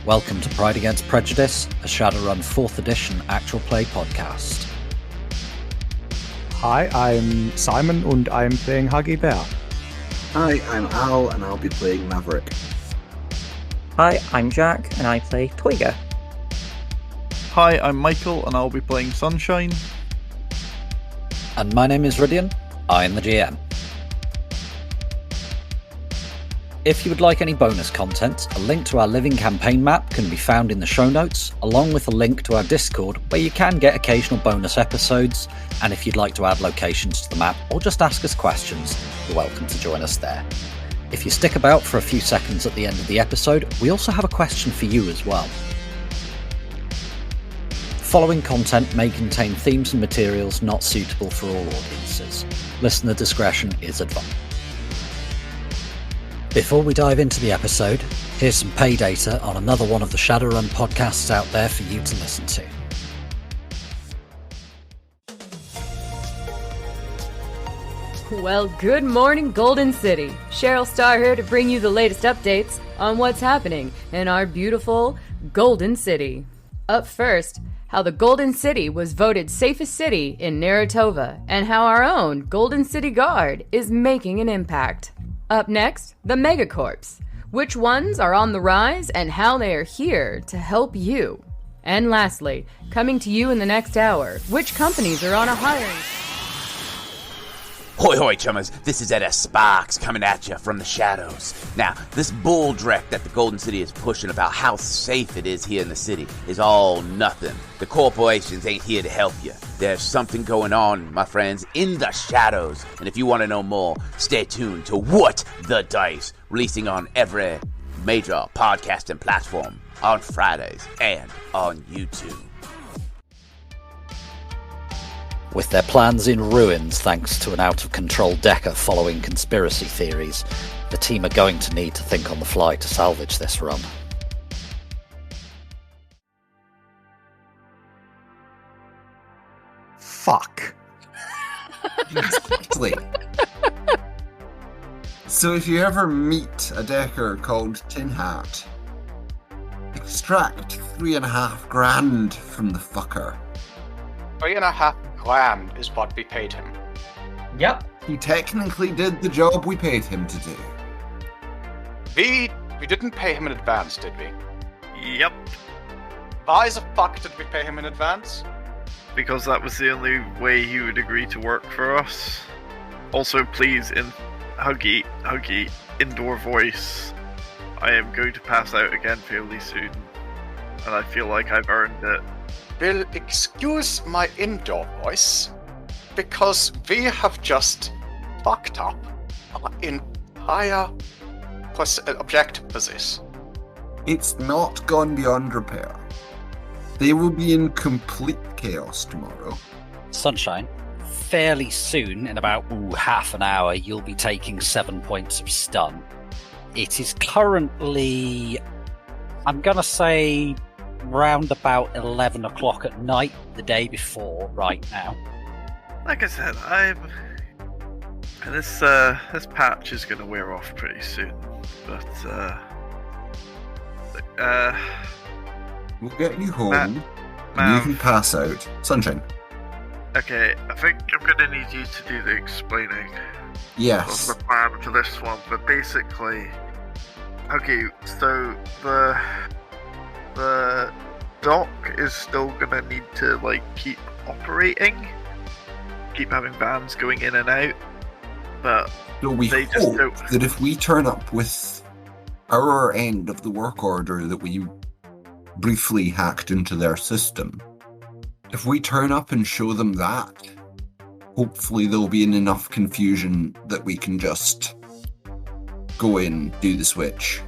Welcome to Pride Against Prejudice, a Shadowrun 4th edition actual play podcast. Hi, I'm Simon and I'm playing Huggy Bear. Hi, I'm Al and I'll be playing Maverick. Hi, I'm Jack and I play Toyga. Hi, I'm Michael and I'll be playing Sunshine. And my name is Rhydian, I'm the GM. If you would like any bonus content, a link to our living campaign map can be found in the show notes, along with a link to our Discord where you can get occasional bonus episodes, and if you'd like to add locations to the map or just ask us questions, you're welcome to join us there. If you stick about for a few seconds at the end of the episode, we also have a question for you as well. Following content may contain themes and materials not suitable for all audiences. Listener discretion is advised. Before we dive into the episode, here's some pay data on another one of the Shadowrun podcasts out there for you to listen to. Well, good morning, Golden City. Cheryl Starr here to bring you the latest updates on what's happening in our beautiful Golden City. Up first, how the Golden City was voted safest city in Naratova, and how our own Golden City Guard is making an impact. Up next, the Megacorps. Which ones are on the rise and how they are here to help you. And lastly, coming to you in the next hour, which companies are on a hiring... Hoi hoi, chummers, this is Edda Sparks coming at you from the shadows. Now, this bull dreck that the Golden City is pushing about how safe it is here in the city is all nothing. The corporations ain't here to help you. There's something going on, my friends, in the shadows. And if you want to know more, stay tuned to What the Dice, releasing on every major podcasting platform on Fridays and on YouTube. With their plans in ruins thanks to an out-of-control Decker following conspiracy theories, the team are going to need to think on the fly to salvage this run. Fuck. Exactly. So if you ever meet a Decker called Tin Hat, extract 3.5 grand from the fucker. 3.5 grand is what we paid him. Yep. He technically did the job we paid him to do. We didn't pay him in advance, did we? Yep, Why the fuck did we pay him in advance? because that was the only way he would agree to work for us. Also, please, in Huggy, indoor voice. I am going to pass out again fairly soon, and I feel like I've earned it. Will excuse my indoor voice, because we have just fucked up our entire objective for this. It's not gone beyond repair. They will be in complete chaos tomorrow. Sunshine, fairly soon, in about half an hour, you'll be taking 7 points of stun. It is currently, I'm going to say, round about 11 o'clock at night the day before right now. Like I said, this patch is going to wear off pretty soon, but We'll get you home, and you Mav. can pass out. Sunshine. Okay, I think I'm going to need you to do the explaining Yes. of the plan for this one, but basically, okay, so the dock is still gonna need to keep operating, keep having vans going in and out, but So we they just hope don't. that if we turn up with our end of the work order that we briefly hacked into their system, if we turn up and show them that, hopefully there'll be enough confusion that we can just go in, do the switch,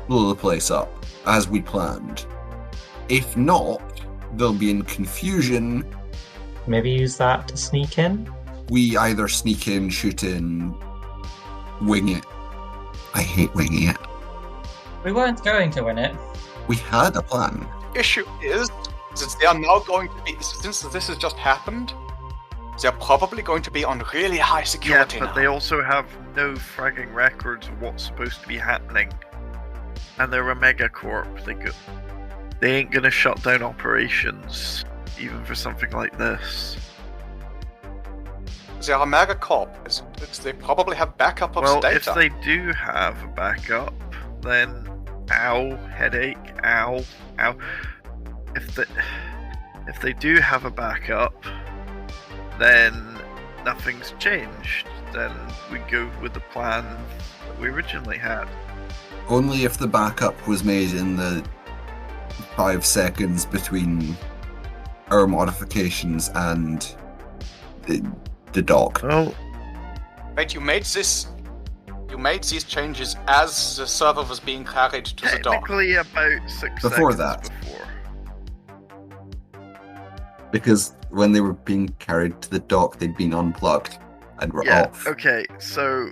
blow the place up, as we planned. If not, they'll be in confusion. Maybe use that to sneak in? We either sneak in, shoot in, wing it. I hate winging it. We weren't going to win it. We had a plan. Issue is, since they are now going to be, since this has just happened, they're probably going to be on really high Yeah, security but now. they also have no fragging records of what's supposed to be happening. And they're a megacorp. They ain't gonna shut down operations, even for something like this. They are a megacorp. They probably have backup of data. If they do have a backup, then ow, headache, ow. If they do have a backup, then nothing's changed. Then we go with the plan that we originally had. Only if the backup was made in the 5 seconds between our modifications and the dock. Oh. Wait, you made these changes as the server was being carried to the dock? Technically about 6 Before seconds that. before. Because when they were being carried to the dock, they'd been unplugged and were off. Okay, so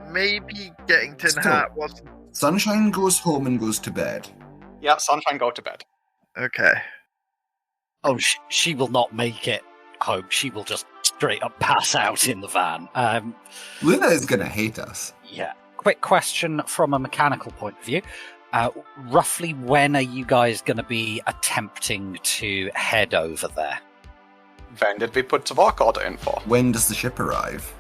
maybe getting Tin Still. Hat wasn't... Sunshine goes home and goes to bed. Yeah, Sunshine, go to bed. Okay. Oh, she will not make it home. She will just straight up pass out in the van. Luna is going to hate us. Yeah. Quick question from a mechanical point of view. Roughly when are you guys going to be attempting to head over there? When did we put the work order in for? When does the ship arrive?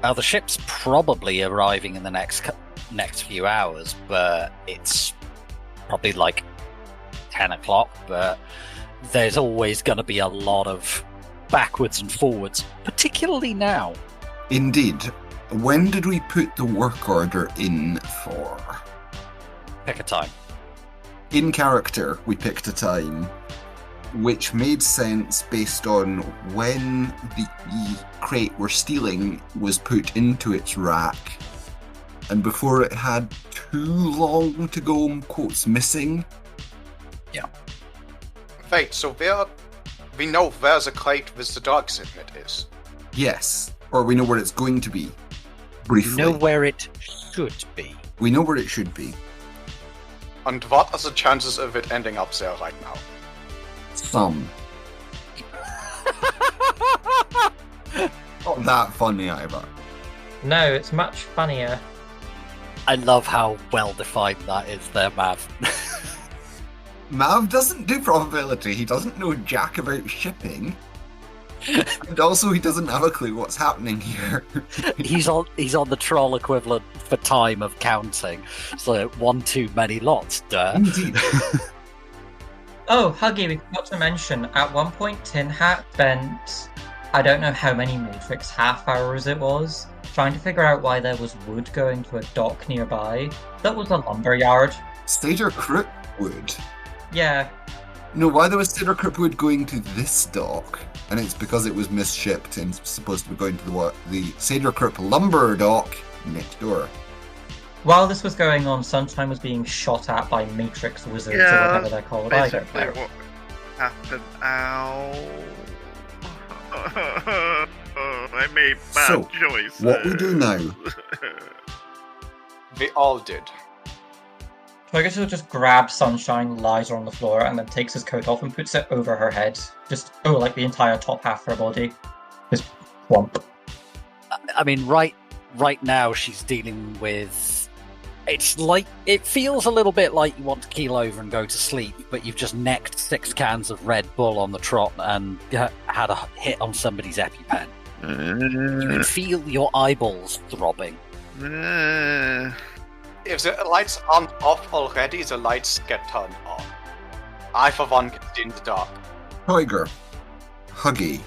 The ship's probably arriving in the next few hours, but it's probably like 10 o'clock, but there's always going to be a lot of backwards and forwards, particularly now. Indeed. When did we put the work order in for? Pick a time. In character, we picked a time which made sense based on when the crate we're stealing was put into its rack and before it had too long to go, quotes, missing. Yeah. Wait, so we know where the crate with the drugs in it is? Yes. Or we know where it's going to be. Briefly. You know where it should be. We know where it should be. And what are the chances of it ending up there right now? Some. Not that funny either. No, it's much funnier. I love how well defined that is there, Mav. Mav doesn't do probability. He doesn't know jack about shipping. And also he doesn't have a clue what's happening here. he's on the troll equivalent for time of counting. So one too many lots, duh. Indeed. Oh, Huggy, we forgot to mention, at one point Tin Hat spent, I don't know how many Matrix half hours it was, trying to figure out why there was wood going to a dock nearby. That was a lumberyard. Cedar Crookwood. Yeah. No, why there was Cedar Crookwood going to this dock? And it's because it was misshipped and supposed to be going to the Cedar Crook lumber dock next door. While this was going on, Sunshine was being shot at by Matrix wizards or whatever they're called. I don't know. What happened? Ow. I made bad choices. What we do now? We all did. Togato just grabs Sunshine, lies her on the floor, and then takes his coat off and puts it over her head. Like the entire top half of her body. Just whomp. I mean, right now she's dealing with... It's like, it feels a little bit like you want to keel over and go to sleep, but you've just necked 6 cans of Red Bull on the trot and had a hit on somebody's EpiPen. You can feel your eyeballs throbbing. If the lights aren't off already, the lights get turned on. I, for one, can see in the dark. Tiger, Huggy,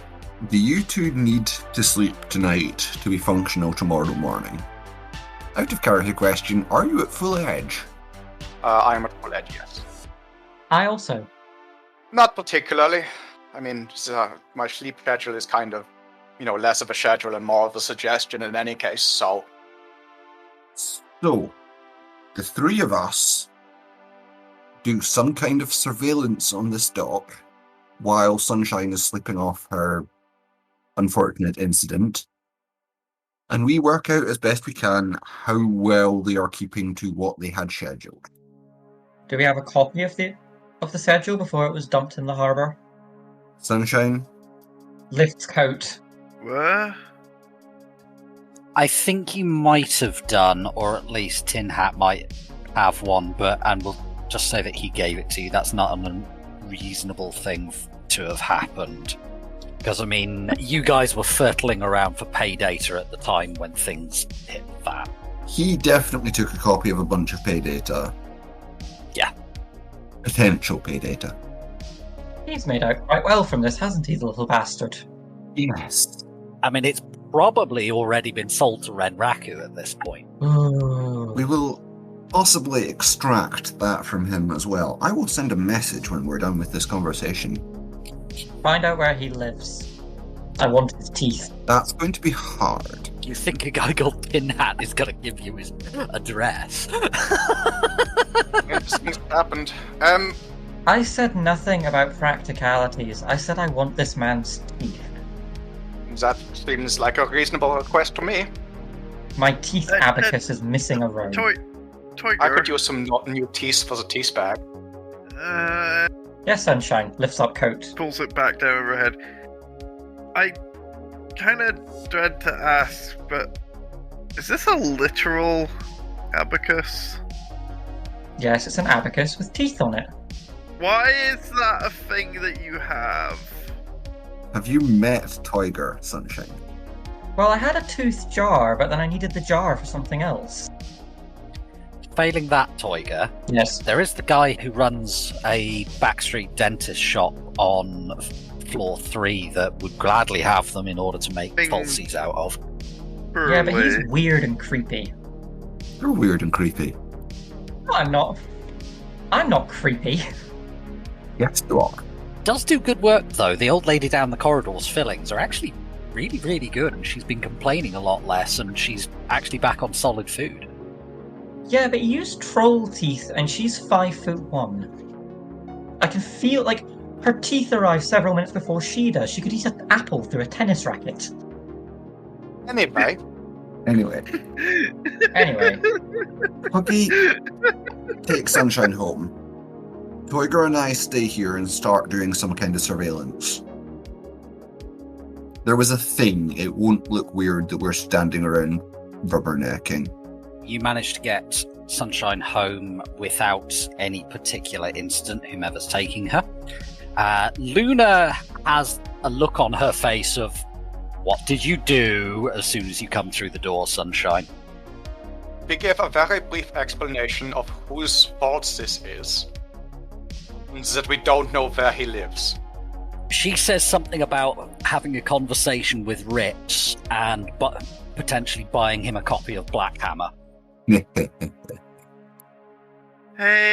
do you two need to sleep tonight to be functional tomorrow morning? Out of character question, are you at full edge? I am at full edge, yes. I also. Not particularly. I mean, my sleep schedule is kind of, less of a schedule and more of a suggestion in any case, so... So, the 3 of us do some kind of surveillance on this dock while Sunshine is sleeping off her unfortunate incident. And we work out as best we can how well they are keeping to what they had scheduled. Do we have a copy of the schedule before it was dumped in the harbour? Sunshine? Lift's coat. What? I think you might have done, or at least Tin Hat might. have one, and we'll just say that he gave it to you. That's not an unreasonable thing to have happened. Because, I mean, you guys were fertling around for pay data at the time when things hit that. He definitely took a copy of a bunch of pay data. Yeah. Potential pay data. He's made out quite well from this, hasn't he, the little bastard? Yes. I mean, it's probably already been sold to Renraku at this point. Ooh. We will possibly extract that from him as well. I will send a message when we're done with this conversation. Find out where he lives. I want his teeth. That's going to be hard. You think a guy called Pinhat is going to give you his address? Things happened. I said nothing about practicalities. I said I want this man's teeth. That seems like a reasonable request to me. My teeth abacus is missing a row. Toyger. I could use some new teeth for the teeth bag. Yes, Sunshine. Lifts up coat. Pulls it back down over her head. I kind of dread to ask, but is this a literal abacus? Yes, it's an abacus with teeth on it. Why is that a thing that you have? Have you met Toyger, Sunshine? Well, I had a tooth jar, but then I needed the jar for something else. Failing that, Toyger, Yes. there is the guy who runs a backstreet dentist shop on floor 3 that would gladly have them in order to make falsies out of. Yeah, but he's weird and creepy. You're weird and creepy. I'm not creepy. Yes, you are. Does do good work, though. The old lady down the corridor's fillings are actually really, really good, and she's been complaining a lot less, and she's actually back on solid food. Yeah, but he used troll teeth, and she's 5'1". I can feel like her teeth arrive several minutes before she does. She could eat an apple through a tennis racket. Anyway. Anyway, Huggy, take Sunshine home. Toyger and I stay here and start doing some kind of surveillance. There was a thing. It won't look weird that we're standing around rubbernecking. You managed to get Sunshine home without any particular incident, whomever's taking her. Luna has a look on her face of, what did you do as soon as you come through the door, Sunshine? We gave a very brief explanation of whose fault this is. That we don't know where he lives. She says something about having a conversation with Ritz and potentially buying him a copy of Black Hammer. Hey,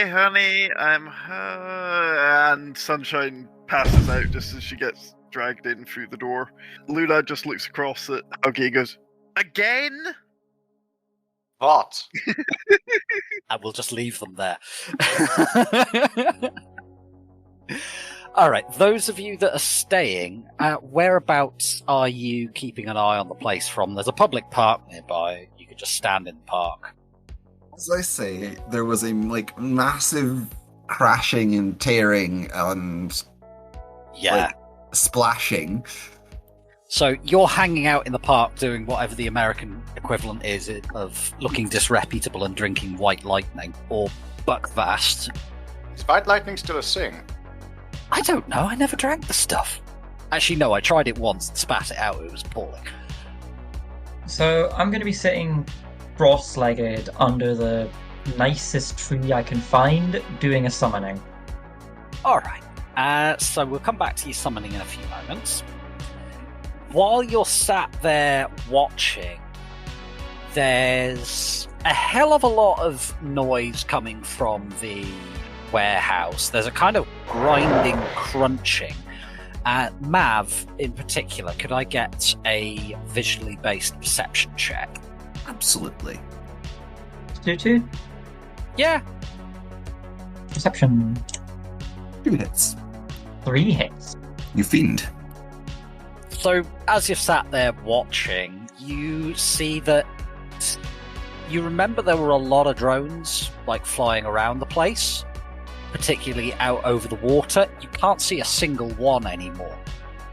honey, I'm her. And Sunshine passes out just as she gets dragged in through the door. Luna just looks across at Huggy and goes, "Again?" What? I will just leave them there. Alright, those of you that are staying, whereabouts are you keeping an eye on the place from? There's a public park nearby. You could just stand in the park. As I say, there was a massive crashing and tearing and splashing. So you're hanging out in the park doing whatever the American equivalent is of looking disreputable and drinking white lightning or buckfast. Is white lightning still a thing? I don't know. I never drank the stuff. Actually, no. I tried it once and spat it out. It was appalling. So I'm going to be sitting cross-legged under the nicest tree I can find, doing a summoning. All right. So we'll come back to you summoning in a few moments. While you're sat there watching, there's a hell of a lot of noise coming from the warehouse. There's a kind of grinding, crunching. Mav, in particular, could I get a visually based perception check? Absolutely. 2-2? Yeah. Perception. 2 hits. 3 hits. You fiend. So, as you've sat there watching, you see that you remember there were a lot of drones, flying around the place, particularly out over the water. You can't see a single one anymore.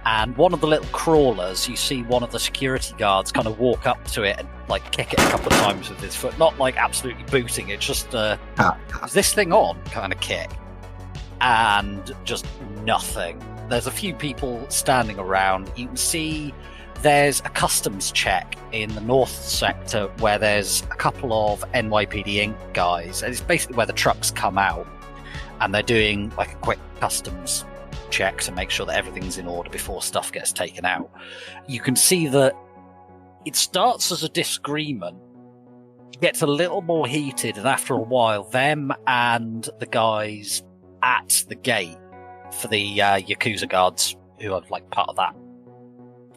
And one of the little crawlers, you see one of the security guards kind of walk up to it and like kick it a couple of times with his foot. Not like absolutely booting it, just is this thing on kind of kick. And just nothing. There's a few people standing around. You can see there's a customs check in the north sector where there's a couple of NYPD Inc. guys. And it's basically where the trucks come out. And they're doing like a quick customs check to make sure that everything's in order before stuff gets taken out. You can see that it starts as a disagreement, gets a little more heated, and after a while, them and the guys at the gate for the Yakuza guards, who are like part of that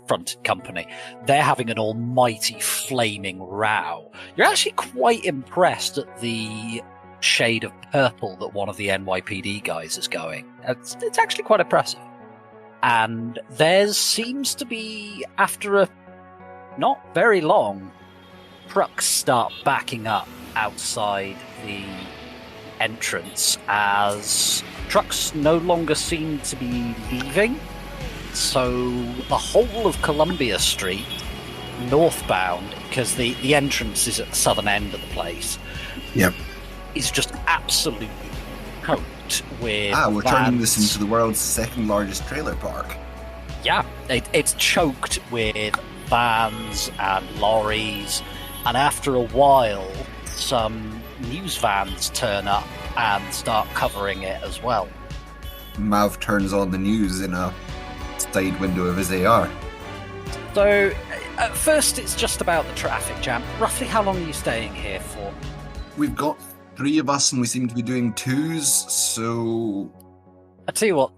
fronted company, they're having an almighty flaming row. You're actually quite impressed at the shade of purple that one of the NYPD guys is going. It's actually quite impressive. And there seems to be, after a not very long, trucks start backing up outside the entrance as trucks no longer seem to be leaving. So the whole of Columbia Street, northbound, because the entrance is at the southern end of the place. Yep. Is just absolutely choked with we're vans. turning this into the world's second largest trailer park. Yeah, it's choked with vans and lorries, and after a while, some news vans turn up and start covering it as well. Mav turns on the news in a side window of his AR. So, at first it's just about the traffic jam. Roughly how long are you staying here for? We've got 3 of us and we seem to be doing 2s, so... I tell you what,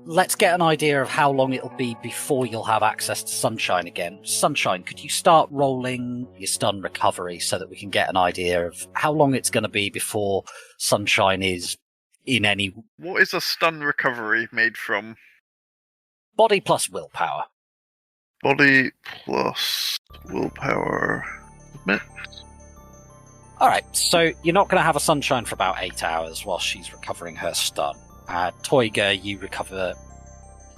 let's get an idea of how long it'll be before you'll have access to Sunshine again. Sunshine, could you start rolling your stun recovery so that we can get an idea of how long it's going to be before Sunshine is in any... What is a stun recovery made from? Body plus willpower. Body plus willpower. Admit. Alright, so you're not going to have a Sunshine for about 8 hours while she's recovering her stun. Toiga,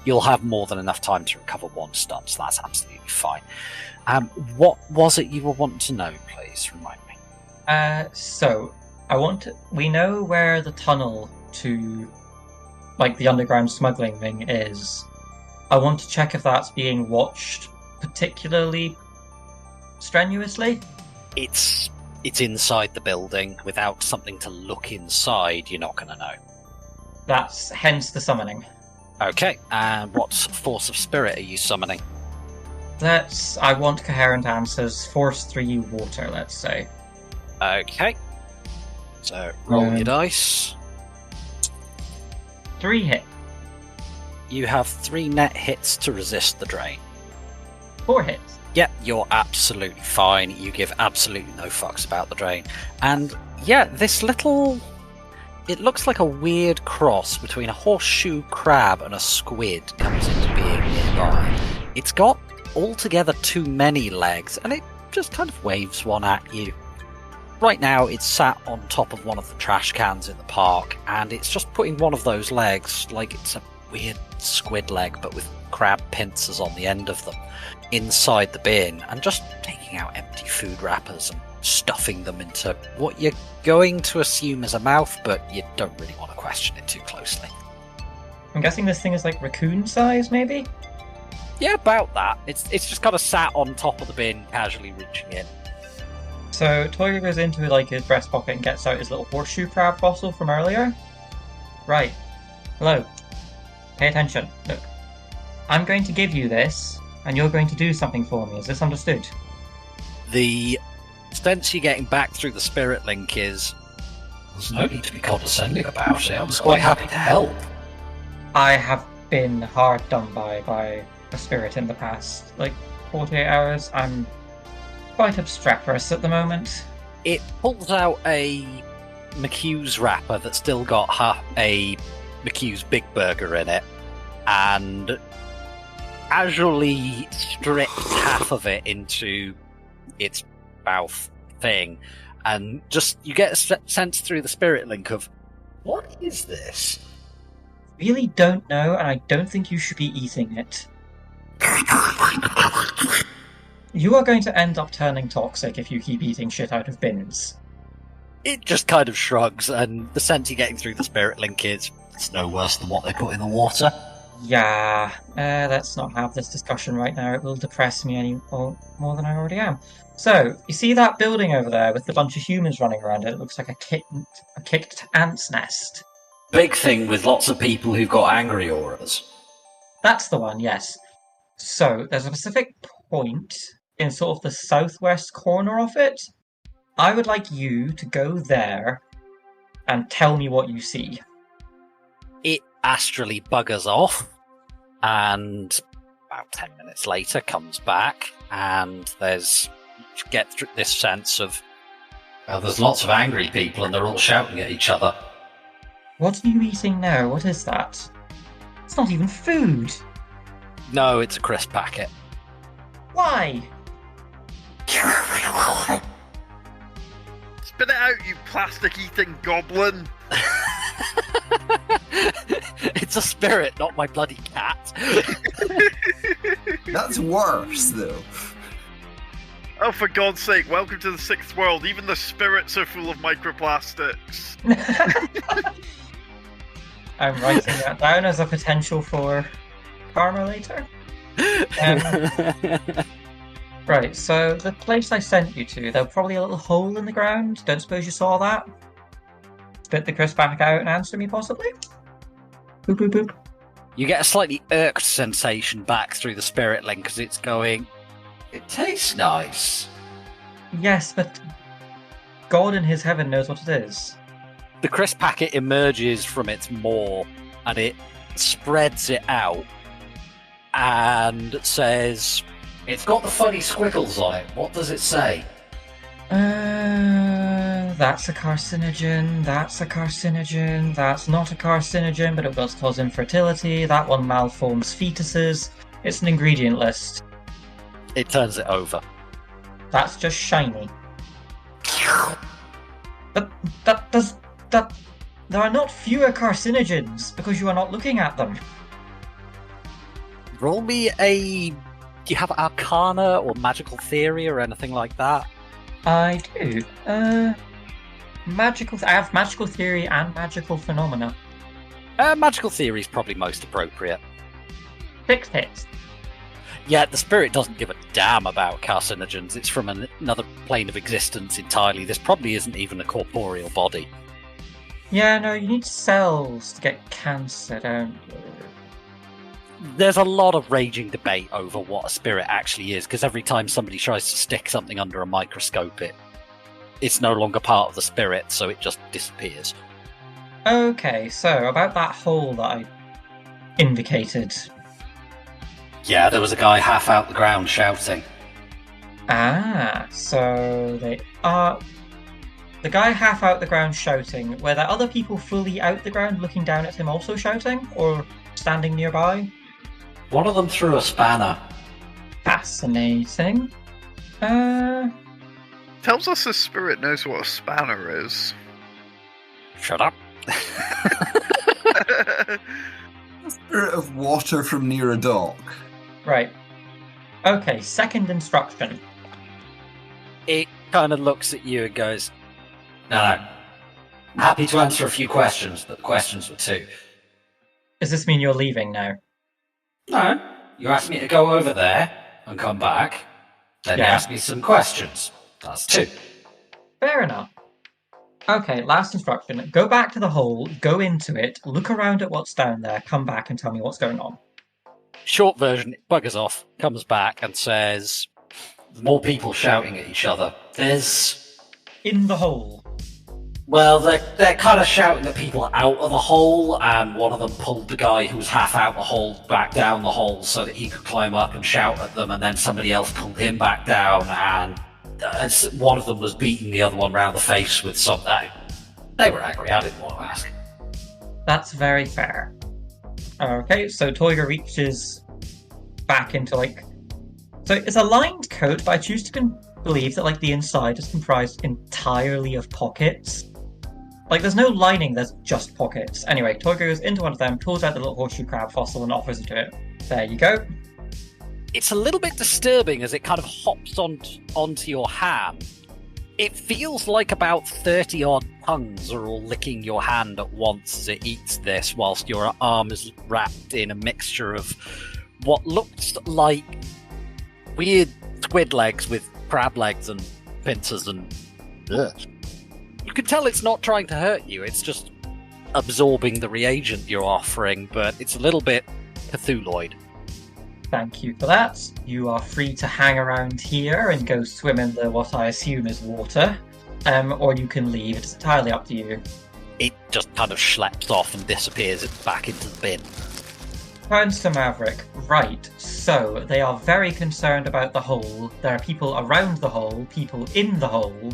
you'll have more than enough time to recover 1 stun, so that's absolutely fine. What was it you were wanting to know, please? Remind me. So, we know where the tunnel to, like, the underground smuggling ring is. I want to check if that's being watched particularly strenuously. It's inside the building. Without something to look inside, you're not going to know. That's hence the summoning. Okay, and what force of spirit are you summoning? I want coherent answers. Force 3 water, let's say. Okay. So, roll your dice. 3 hit. You have 3 net hits to resist the drain. 4 hits. Yeah, you're absolutely fine. You give absolutely no fucks about the drain. And yeah, this little... It looks like a weird cross between a horseshoe crab and a squid comes into being nearby. It's got altogether too many legs, and it just kind of waves one at you. Right now, it's sat on top of one of the trash cans in the park, and it's just putting one of those legs, like it's a weird squid leg, but with crab pincers on the end of them, inside the bin, and just taking out empty food wrappers and stuffing them into what you're going to assume is a mouth, but you don't really want to question it too closely. I'm guessing this thing is like raccoon size, maybe? Yeah, about that. It's just kind of sat on top of the bin, casually reaching in. So Toiga goes into like his breast pocket and gets out his little horseshoe crab fossil from earlier. Right. Hello. Pay attention. Look. I'm going to give you this, and you're going to do something for me. Is this understood? The sense you're getting back through the spirit link is, there's no need to be condescending about it. I was quite happy to help. I have been hard done by a spirit in the past, like 48 hours. I'm quite obstreperous at the moment. It pulls out a McHugh's wrapper that's still got a McHugh's Big Burger in it, and casually strips half of it into its mouth thing, and just you get a sense through the spirit link of, what is this? Really don't know, and I don't think you should be eating it. You are going to end up turning toxic if you keep eating shit out of bins. It just kind of shrugs, and the sense you're getting through the spirit link is it's no worse than what they put in the water. Yeah, let's not have this discussion right now. It will depress me more than I already am. So, you see that building over there with the bunch of humans running around it? It looks like a kicked ant's nest. Big thing with lots of people who've got angry auras. That's the one, yes. So, there's a specific point in sort of the southwest corner of it. I would like you to go there and tell me what you see. It astrally buggers off, and about 10 minutes later comes back, and you get this sense of, well, there's lots of angry people and they're all shouting at each other. What are you eating now? What is that? It's not even food. No, it's a crisp packet. Why? Spit it out, you plastic-eating goblin! It's a spirit, not my bloody cat. That's worse, though. Oh, for God's sake, welcome to the 6th world. Even the spirits are full of microplastics. I'm writing that down as a potential for karma later. Right, so the place I sent you to, there's probably a little hole in the ground. Don't suppose you saw that? Spit the crisp back out and answer me, possibly? Boop, boop, boop. You get a slightly irked sensation back through the spirit link because it's going, it tastes nice. Yes, but God in his heaven knows what it is. The crisp packet emerges from its maw and it spreads it out and says, it's got the funny squiggles on it. What does it say? That's a carcinogen, that's a carcinogen, that's not a carcinogen, but it does cause infertility, that one malforms fetuses. It's an ingredient list. It turns it over. That's just shiny. There are not fewer carcinogens because you are not looking at them. Roll me do you have Arcana or Magical Theory or anything like that? I do. I have Magical Theory and Magical Phenomena. Magical Theory is probably most appropriate. 6 hits. Yeah, the spirit doesn't give a damn about carcinogens. It's from another plane of existence entirely. This probably isn't even a corporeal body. Yeah, no, you need cells to get cancer, don't you? There's a lot of raging debate over what a spirit actually is, because every time somebody tries to stick something under a microscope, it's no longer part of the spirit, so it just disappears. Okay, so about that hole that I indicated. Yeah, there was a guy half out the ground shouting. Ah, so they are... The guy half out the ground shouting, were there other people fully out the ground looking down at him also shouting? Or standing nearby? One of them threw a spanner. Fascinating. Tells us the spirit knows what a spanner is. Shut up. Spirit of water from near a dock. Right. Okay, second instruction. It kind of looks at you and goes, No. Happy to answer a few questions, but the questions were 2. Does this mean you're leaving now? No. You asked me to go over there and come back. Then you asked me some questions. That's 2. Fair enough. Okay, last instruction. Go back to the hole, go into it, look around at what's down there, come back and tell me what's going on. Short version, it buggers off, comes back and says, more people shouting at each other. There's... In the hole. Well, they're kind of shouting at people out of the hole, and one of them pulled the guy who was half out the hole back down the hole so that he could climb up and shout at them, and then somebody else pulled him back down, and one of them was beating the other one round the face with something. They were angry, I didn't want to ask. That's very fair. Okay, so Toyga reaches back into, So it's a lined coat, but I choose to believe that, the inside is comprised entirely of pockets. There's no lining, there's just pockets. Anyway, Toyga goes into one of them, pulls out the little horseshoe crab fossil and offers it to it. There you go. It's a little bit disturbing as it kind of hops onto your hand. It feels like about 30-odd tongues are all licking your hand at once as it eats this, whilst your arm is wrapped in a mixture of what looks like weird squid legs with crab legs and pincers and... Ugh. You can tell it's not trying to hurt you, it's just absorbing the reagent you're offering, but it's a little bit Cthulhuoid. Thank you for that. You are free to hang around here and go swim in the what I assume is water, or you can leave. It's entirely up to you. It just kind of schleps off and disappears back into the bin. Turns to Maverick. Right, so they are very concerned about the hole. There are people around the hole, people in the hole.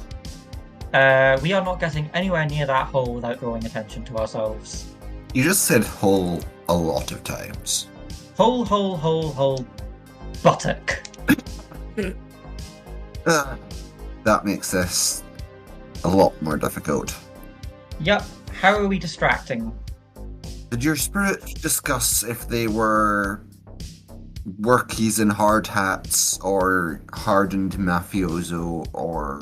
We are not getting anywhere near that hole without drawing attention to ourselves. You just said hole a lot of times. Hole, hole, hole, hole, buttock. That makes this a lot more difficult. Yep, how are we distracting? Did your spirit discuss if they were workies in hard hats, or hardened mafioso, or...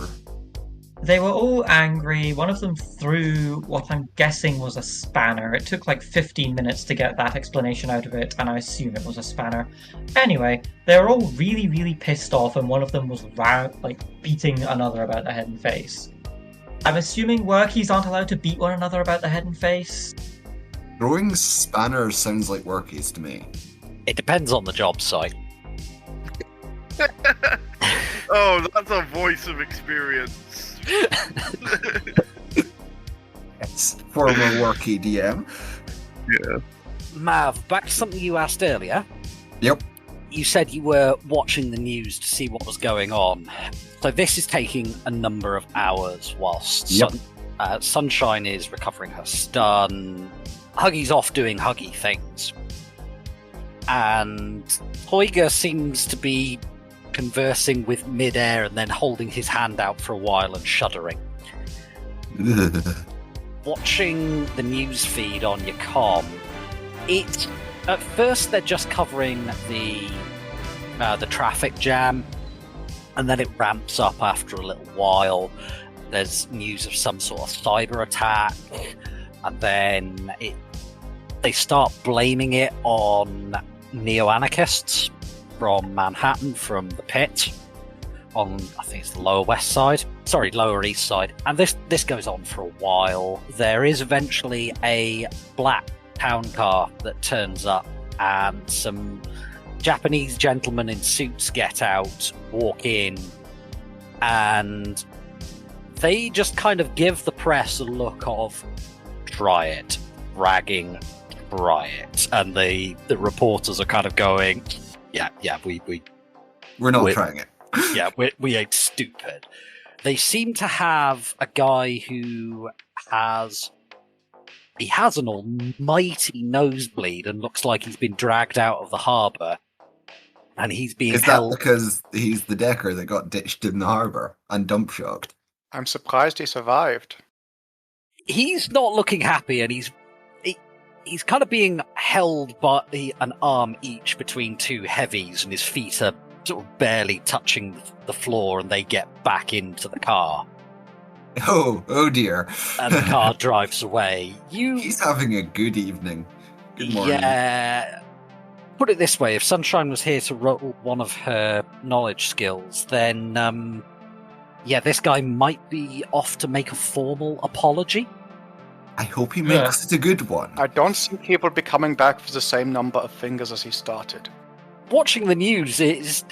They were all angry. One of them threw what I'm guessing was a spanner. It took like 15 minutes to get that explanation out of it, and I assume it was a spanner. Anyway, they were all really, really pissed off, and one of them was beating another about the head and face. I'm assuming workies aren't allowed to beat one another about the head and face? Throwing spanners sounds like workies to me. It depends on the job site. Oh, that's a voice of experience. Yes, former worky DM. Yeah. Mav, back to something you asked earlier. Yep. You said you were watching the news to see what was going on. So this is taking a number of hours whilst Sunshine is recovering her stun. Huggy's off doing Huggy things. And Toiga seems to be conversing with mid-air and then holding his hand out for a while and shuddering. Watching the news feed on your comm, at first they're just covering the traffic jam, and then it ramps up after a little while. There's news of some sort of cyber attack, and then they start blaming it on neo-anarchists from Manhattan, from the pit, on, I think it's the Lower East Side. And this goes on for a while. There is eventually a black town car that turns up, and some Japanese gentlemen in suits get out, walk in, and they just kind of give the press a look of, try it, ragging, try it. And the reporters are kind of going, yeah, we're not trying it. Yeah, we ain't stupid. They seem to have a guy who has an almighty nosebleed and looks like he's been dragged out of the harbour. And he's being held... Is that because he's the decker that got ditched in the harbour and dump shocked? I'm surprised he survived. He's not looking happy, and he's kind of being held by an arm each between two heavies, and his feet are sort of barely touching the floor, and they get back into the car. Oh dear. And the car drives away. He's having a good evening. Good morning. Yeah. Put it this way, if Sunshine was here to roll one of her knowledge skills, then, this guy might be off to make a formal apology. I hope he makes it a good one. I don't think he will be coming back for the same number of fingers as he started. Watching the news, it's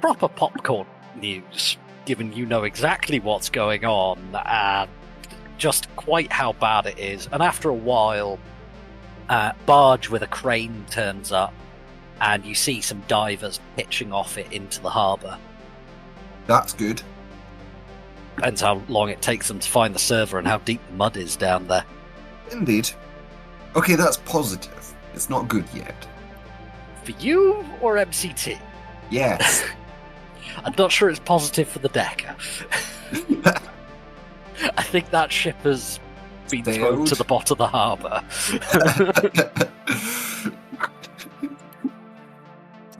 proper popcorn news, given you know exactly what's going on and just quite how bad it is. And after a while, a barge with a crane turns up, and you see some divers pitching off it into the harbour. That's good. Depends how long it takes them to find the server and how deep the mud is down there. Indeed. Okay, that's positive. It's not good yet. For you or MCT? Yes. I'm not sure it's positive for the decker. I think that ship has been thrown to the bottom of the harbour.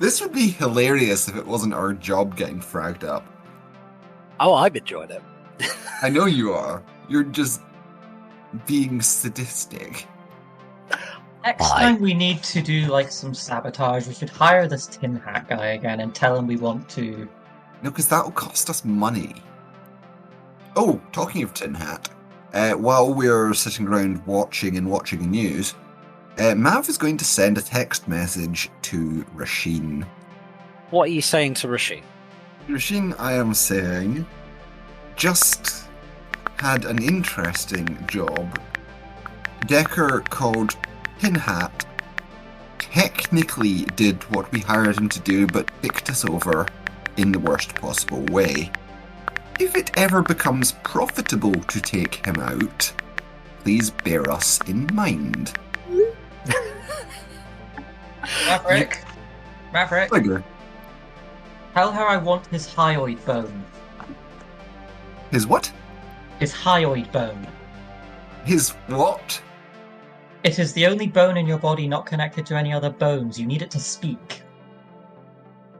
This would be hilarious if it wasn't our job getting fragged up. Oh, I'm enjoying it. I know you are. You're just being sadistic. Next time we need to do like some sabotage. We should hire this tin hat guy again and tell him we want to. No, because that'll cost us money. Oh, talking of tin hat, while we're sitting around watching the news, Mav is going to send a text message to Rasheen. What are you saying to Rasheen? Rasheen, I am saying, just had an interesting job. Decker called Tin Hat technically did what we hired him to do, but picked us over in the worst possible way. If it ever becomes profitable to take him out, please bear us in mind. Maverick, Trigger. tell her I want his hyoid bone. His what? His hyoid bone. His what? It is the only bone in your body not connected to any other bones. You need it to speak.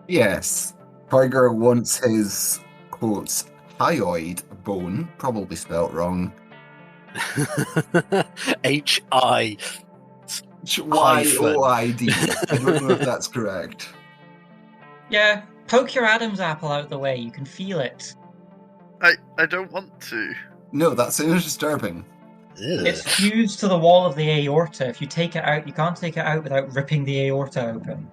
Yes. Tiger wants his, quotes, hyoid bone, probably spelt wrong. H-I. Y-O-I-D. I don't know if that's correct. Yeah, poke your Adam's apple out the way. You can feel it. I don't want to. No, that sounds disturbing. It's fused to the wall of the aorta. If you take it out, you can't take it out without ripping the aorta open.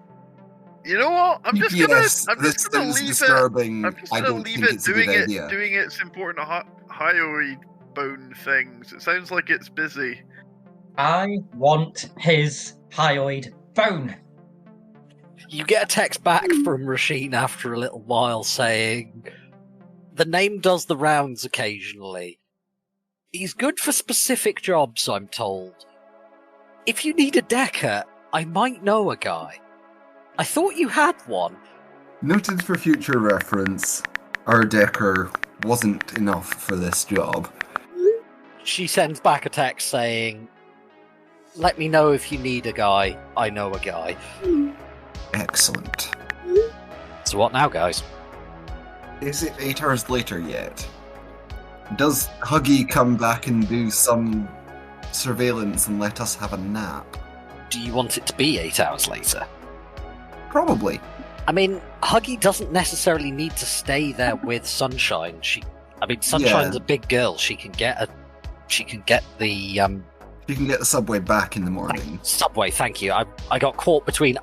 You know what? I'm just Yes, gonna this leave sounds it. disturbing. I'm just I gonna don't leave think it it's a good idea. doing its important hyoid bone things. It sounds like it's busy. I want his hyoid bone. You get a text back from Rasheen after a little while saying, the name does the rounds occasionally. He's good for specific jobs, I'm told. If you need a decker, I might know a guy. I thought you had one. Noted for future reference, our decker wasn't enough for this job. She sends back a text saying, let me know if you need a guy. I know a guy. Excellent. So what now, guys? Is it 8 hours later yet? Does Huggy come back and do some surveillance and let us have a nap? Do you want it to be 8 hours later? Probably. I mean, Huggy doesn't necessarily need to stay there with Sunshine. Sunshine's a big girl. She can get the You can get the subway back in the morning. subway. Thank you. I got caught between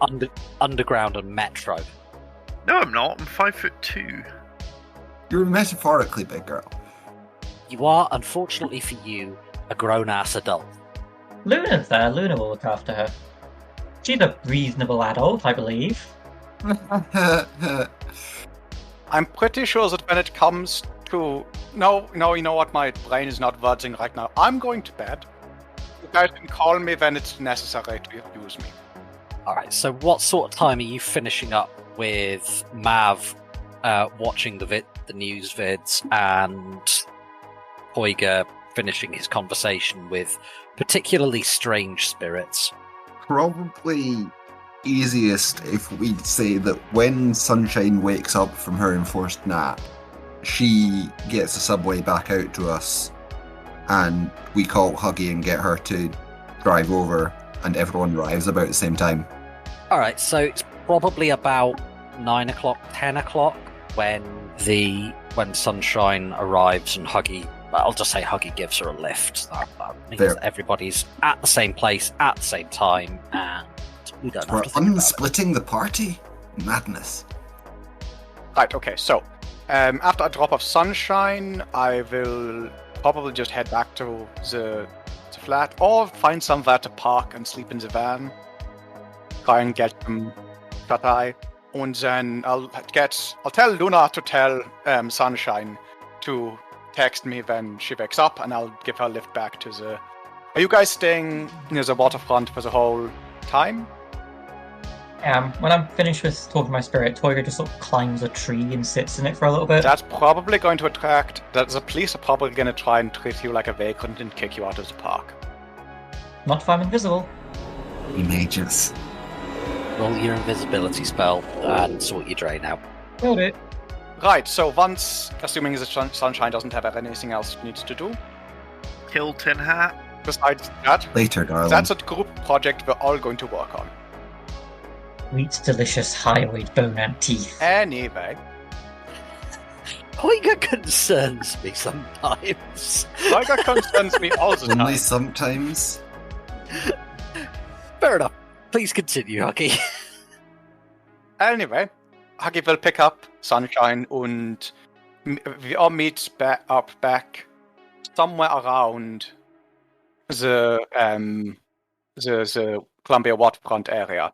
underground and metro. No, I'm not. I'm 5'2". You're metaphorically big girl. You are, unfortunately for you, a grown-ass adult. Luna's there. Luna will look after her. She's a reasonable adult, I believe. I'm pretty sure that when it comes to... No, you know what? My brain is not buzzing right now. I'm going to bed. You guys can call me when it's necessary to use me. Alright, so what sort of time are you finishing up with Mav watching the news vids and Hoiger finishing his conversation with particularly strange spirits? Probably easiest if we say that when Sunshine wakes up from her enforced nap, she gets the subway back out to us, and we call Huggy and get her to drive over, and everyone arrives about the same time. Alright, so it's probably about 9 o'clock, 10 o'clock when Sunshine arrives and Huggy, I'll just say Huggy gives her a lift. That means that everybody's at the same place at the same time, and we don't have We're to think about it. unsplitting the party? Madness. Right, okay, so after I drop off Sunshine, I will probably just head back to the flat or find somewhere to park and sleep in the van. Try and get some shut-eye. And then I'll tell Luna to tell Sunshine to text me when she wakes up, and I'll give her a lift back to the... Are you guys staying near the waterfront for the whole time? When I'm finished with talking to my spirit, Toyga just sort of climbs a tree and sits in it for a little bit. That's probably going to attract... The police are probably going to try and treat you like a vagrant and kick you out of the park. Not if I'm invisible. We may just... roll your invisibility spell and sort your drain out. Got it. Right, so once, assuming the Sunshine doesn't have anything else it needs to do, Kill Tin Hat. besides that, Later, darling. that's a group project we're all going to work on. Wheat's delicious high-weight bone and teeth. Anyway, Tiger concerns me sometimes. Tiger concerns me all the Only time. sometimes. Fair enough. Please continue, Huggy. Anyway, Huggy will pick up Sunshine and we all meet back somewhere around the Columbia waterfront area.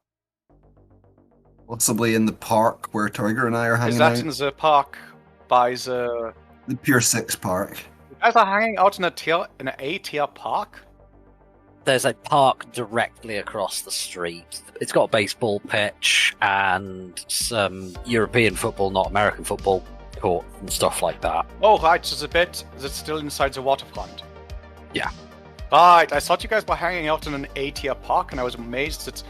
Possibly in the park where Tiger and I are Is hanging that out. in the park by the... The Pure Six Park. You guys are hanging out in an A-tier park? There's a park directly across the street. It's got a baseball pitch and some European football, not American football court and stuff like that. Oh, right, so the bit that's still inside the waterfront. Yeah. Right, I thought you guys were hanging out in an A-tier park, and I was amazed that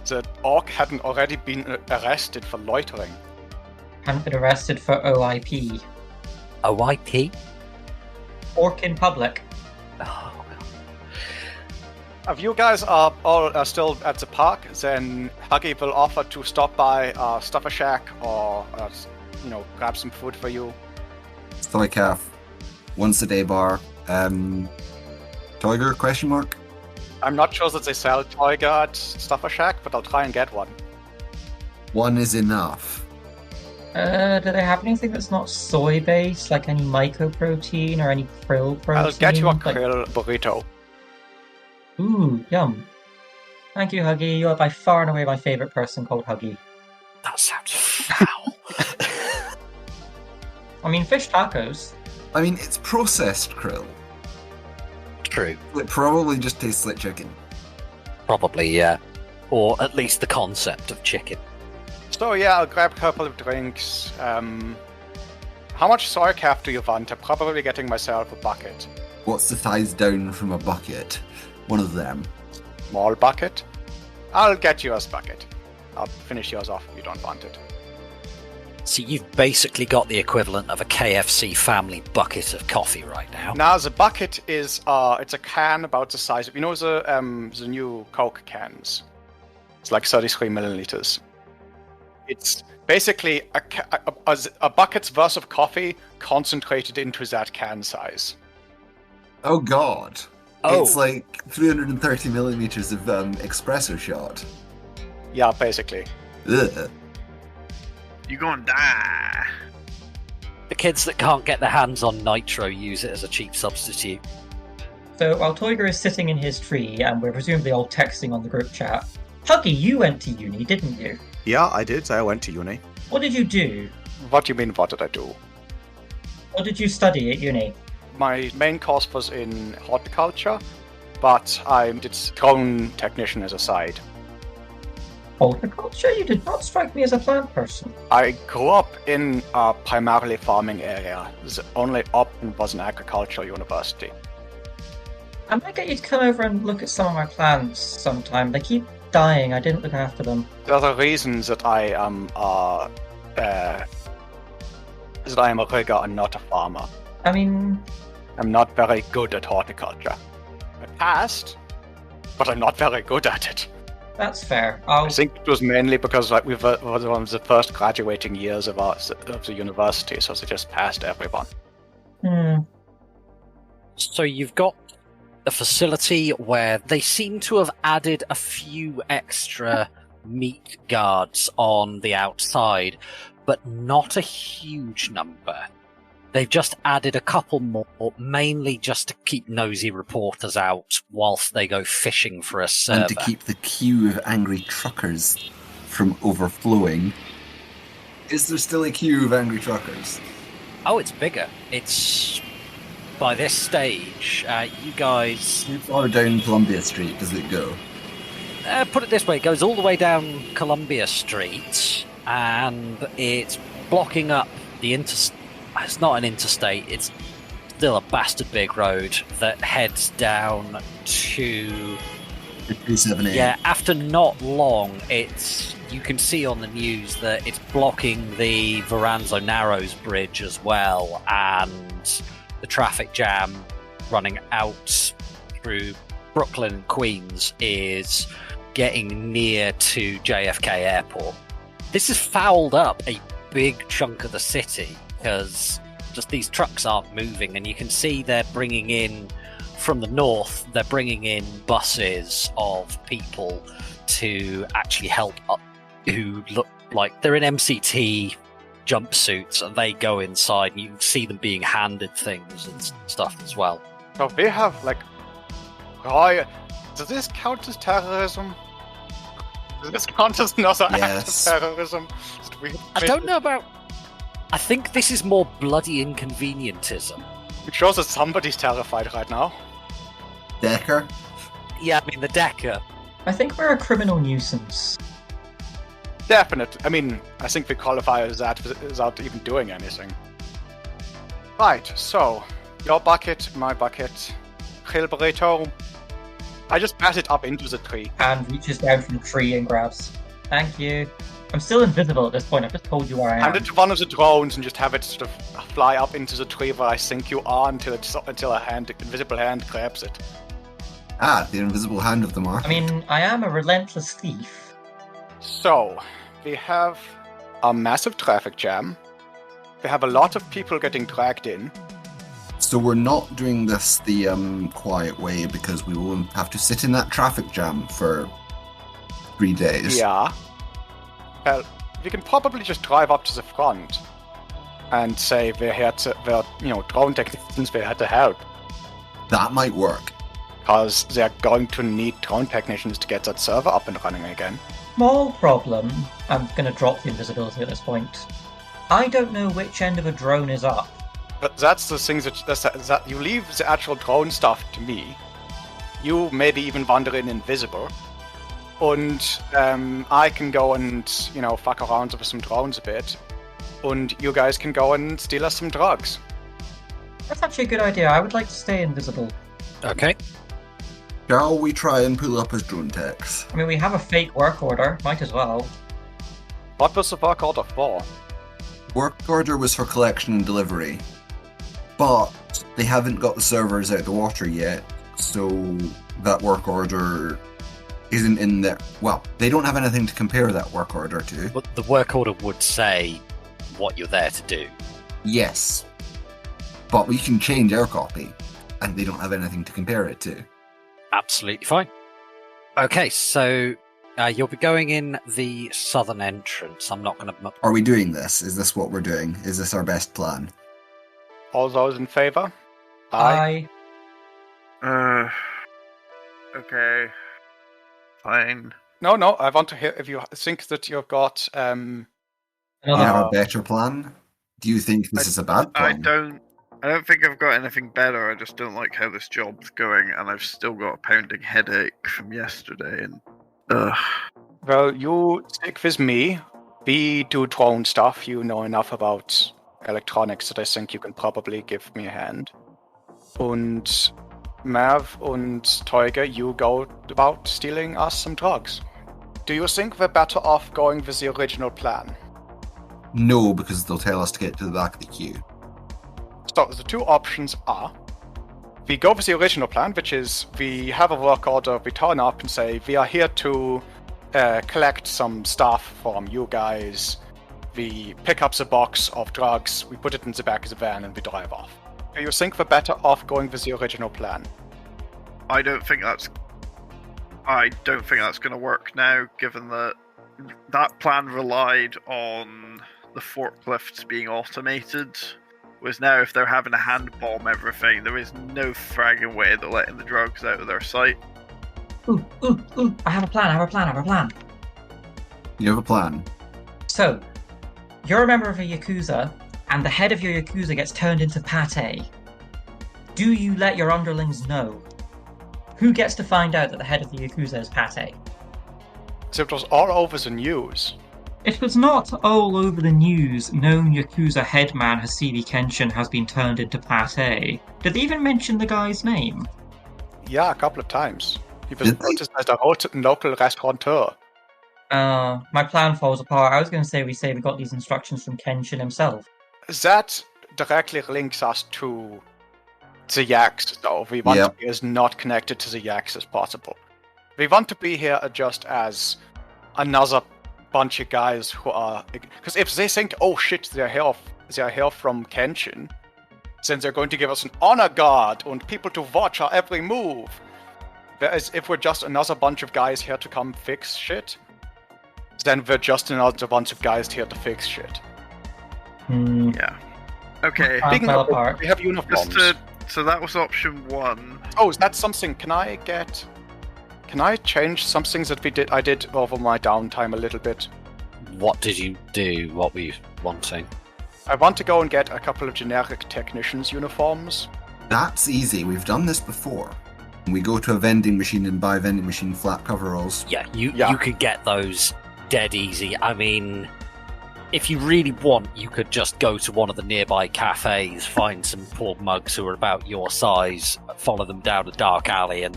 the orc hadn't already been arrested for loitering. Haven't been arrested for OIP. OIP? Orc in public. Oh, If you guys are all still at the park, then Huggy will offer to stop by Stuffer Shack or, grab some food for you. Soy calf. Once a day bar. Tiger, question mark? I'm not sure that they sell Tiger at Stuffer Shack, but I'll try and get one. One is enough. Do they have anything that's not soy-based, like any mycoprotein or any krill protein? I'll get you a Like- krill burrito. Ooh, yum. Thank you, Huggy. You are by far and away my favorite person called Huggy. that sounds foul. I mean, fish tacos. I mean, it's processed krill. True. It probably just tastes like chicken. Probably, yeah. Or at least the concept of chicken. So yeah, I'll grab a couple of drinks. How much soy calf do you want? I'm probably getting myself a bucket. What's the size down from a bucket? One of them. Small bucket? I'll get you a bucket. I'll finish yours off if you don't want it. So you've basically got the equivalent of a KFC family bucket of coffee right now. Now the bucket is it's a can about the size of the new Coke cans. It's like 33 milliliters. It's basically a bucket's worth of coffee concentrated into that can size. Oh god. Oh. It's like 330 millimeters of espresso shot. Yeah, basically. Ugh. You gonna die. The kids that can't get their hands on nitro use it as a cheap substitute. So while Toiger is sitting in his tree and we're presumably all texting on the group chat, Huggy, you went to uni, didn't you? Yeah, I did. I went to uni. What did you do? What do you mean, what did I do? What did you study at uni? My main course was in horticulture, but I did drone technician as a side. Horticulture? You did not strike me as a plant person. I grew up in a primarily farming area. The only option was an agricultural university. I might get you to come over and look at some of my plants sometime. They keep dying. I didn't look after them. There's a reason that I am a rigger and not a farmer. I mean, I'm not very good at horticulture. I passed, but I'm not very good at it. that's fair. I think it was mainly because we were one of the first graduating years of the university, so they just passed everyone. So you've got a facility where they seem to have added a few extra meat guards on the outside, but not a huge number. They've just added a couple more, mainly just to keep nosy reporters out whilst they go fishing for a server. And to keep the queue of angry truckers from overflowing. Is there still a queue of angry truckers? Oh, it's bigger. It's... By this stage, you guys... How far down Columbia Street does it go? Put it this way, it goes all the way down Columbia Street, and it's blocking up the interstate. It's not an interstate, it's still a bastard big road that heads down to... 278. Yeah, after not long, it's you can see on the news that it's blocking the Verranzo Narrows Bridge as well, and the traffic jam running out through Brooklyn and Queens is getting near to JFK Airport. This has fouled up a big chunk of the city because just these trucks aren't moving, and you can see they're bringing in from the north, they're bringing in buses of people to actually help up, who look like they're in MCT jumpsuits, and they go inside and you can see them being handed things and stuff as well. So we have, like, riot. Does this count as terrorism? Does this count as another act of terrorism? I don't know about... I think this is more bloody inconvenientism. It shows that somebody's terrified right now. Decker? Yeah, I mean, the Decker. I think we're a criminal nuisance. Definitely. I mean, I think we qualify as that without even doing anything. Right, so, your bucket, my bucket, Hill Burrito. I just bat it up into the tree. And reaches down from the tree and grabs. Thank you. I'm still invisible at this point, I've just told you where I am. Hand it to one of the drones and just have it sort of fly up into the tree where I think you are until a invisible hand grabs it. Ah, the invisible hand of the market. I mean, I am a relentless thief. So, we have a massive traffic jam. We have a lot of people getting dragged in. So we're not doing this the quiet way because we will have to sit in that traffic jam for 3 days. Yeah. Well, we can probably just drive up to the front and say we're drone technicians, we're here to help. That might work. Because they're going to need drone technicians to get that server up and running again. Small problem. I'm going to drop the invisibility at this point. I don't know which end of a drone is up. But that's the thing that you leave the actual drone stuff to me. You maybe even wander in invisible. And I can go and, fuck around with some drones a bit. And you guys can go and steal us some drugs. That's actually a good idea. I would like to stay invisible. Okay. Shall we try and pull up as drone techs? I mean, we have a fake work order. Might as well. What was the work order for? Work order was for collection and delivery. But they haven't got the servers out of the water yet, so that work order isn't in there. Well, they don't have anything to compare that work order to. But the work order would say what you're there to do. Yes. But we can change our copy, and they don't have anything to compare it to. Absolutely fine. Okay, so you'll be going in the southern entrance. I'm not going to... Are we doing this? Is this what we're doing? Is this our best plan? All those in favor? Aye. Okay. Fine. No, I want to hear if you think that you've got... Do you have a better plan? Do you think this is a bad plan? I don't think I've got anything better. I just don't like how this job's going, and I've still got a pounding headache from yesterday. And well, you stick with me. We do drone stuff. You know enough about electronics that I think you can probably give me a hand. And Mav and Teuge, you go about stealing us some drugs. Do you think we're better off going with the original plan? No, because they'll tell us to get to the back of the queue. So the two options are, we go with the original plan, which is we have a work order, we turn up and say, we are here to collect some stuff from you guys. We pick up the box of drugs, we put it in the back of the van, and we drive off. Do you think we're better off going with the original plan? I don't think that's going to work now, given that that plan relied on the forklifts being automated. Whereas now, if they're having to hand bomb everything, there is no fragging way they're letting the drugs out of their sight. Ooh, I have a plan. You have a plan? So, you're a member of a Yakuza, and the head of your Yakuza gets turned into pate. Do you let your underlings know? Who gets to find out that the head of the Yakuza is pate? So it was all over the news. It was not all over the news. Known Yakuza headman Hasiri Kenshin has been turned into pate. Did they even mention the guy's name? Yeah, a couple of times. He was noticed as a local restaurateur. My plan falls apart. I was going to say we got these instructions from Kenshin himself. That directly links us to the Yaks, though. We want to be as not connected to the Yaks as possible. We want to be here just as another bunch of guys who are... Because if they think, oh shit, they're here from Kenshin, then they're going to give us an honor guard and people to watch our every move. Whereas if we're just another bunch of guys here to come fix shit, then we're just another bunch of guys here to fix shit. Yeah. Okay. Speaking of, we have uniforms. So that was option 1. Oh, is that something? Can I change some things that I did over my downtime a little bit? What did you do? What were you wanting? I want to go and get a couple of generic technicians' uniforms. That's easy. We've done this before. We go to a vending machine and buy vending machine flat coveralls. Yeah, you could get those dead easy. I mean, if you really want, you could just go to one of the nearby cafes, find some poor mugs who are about your size, follow them down a dark alley, and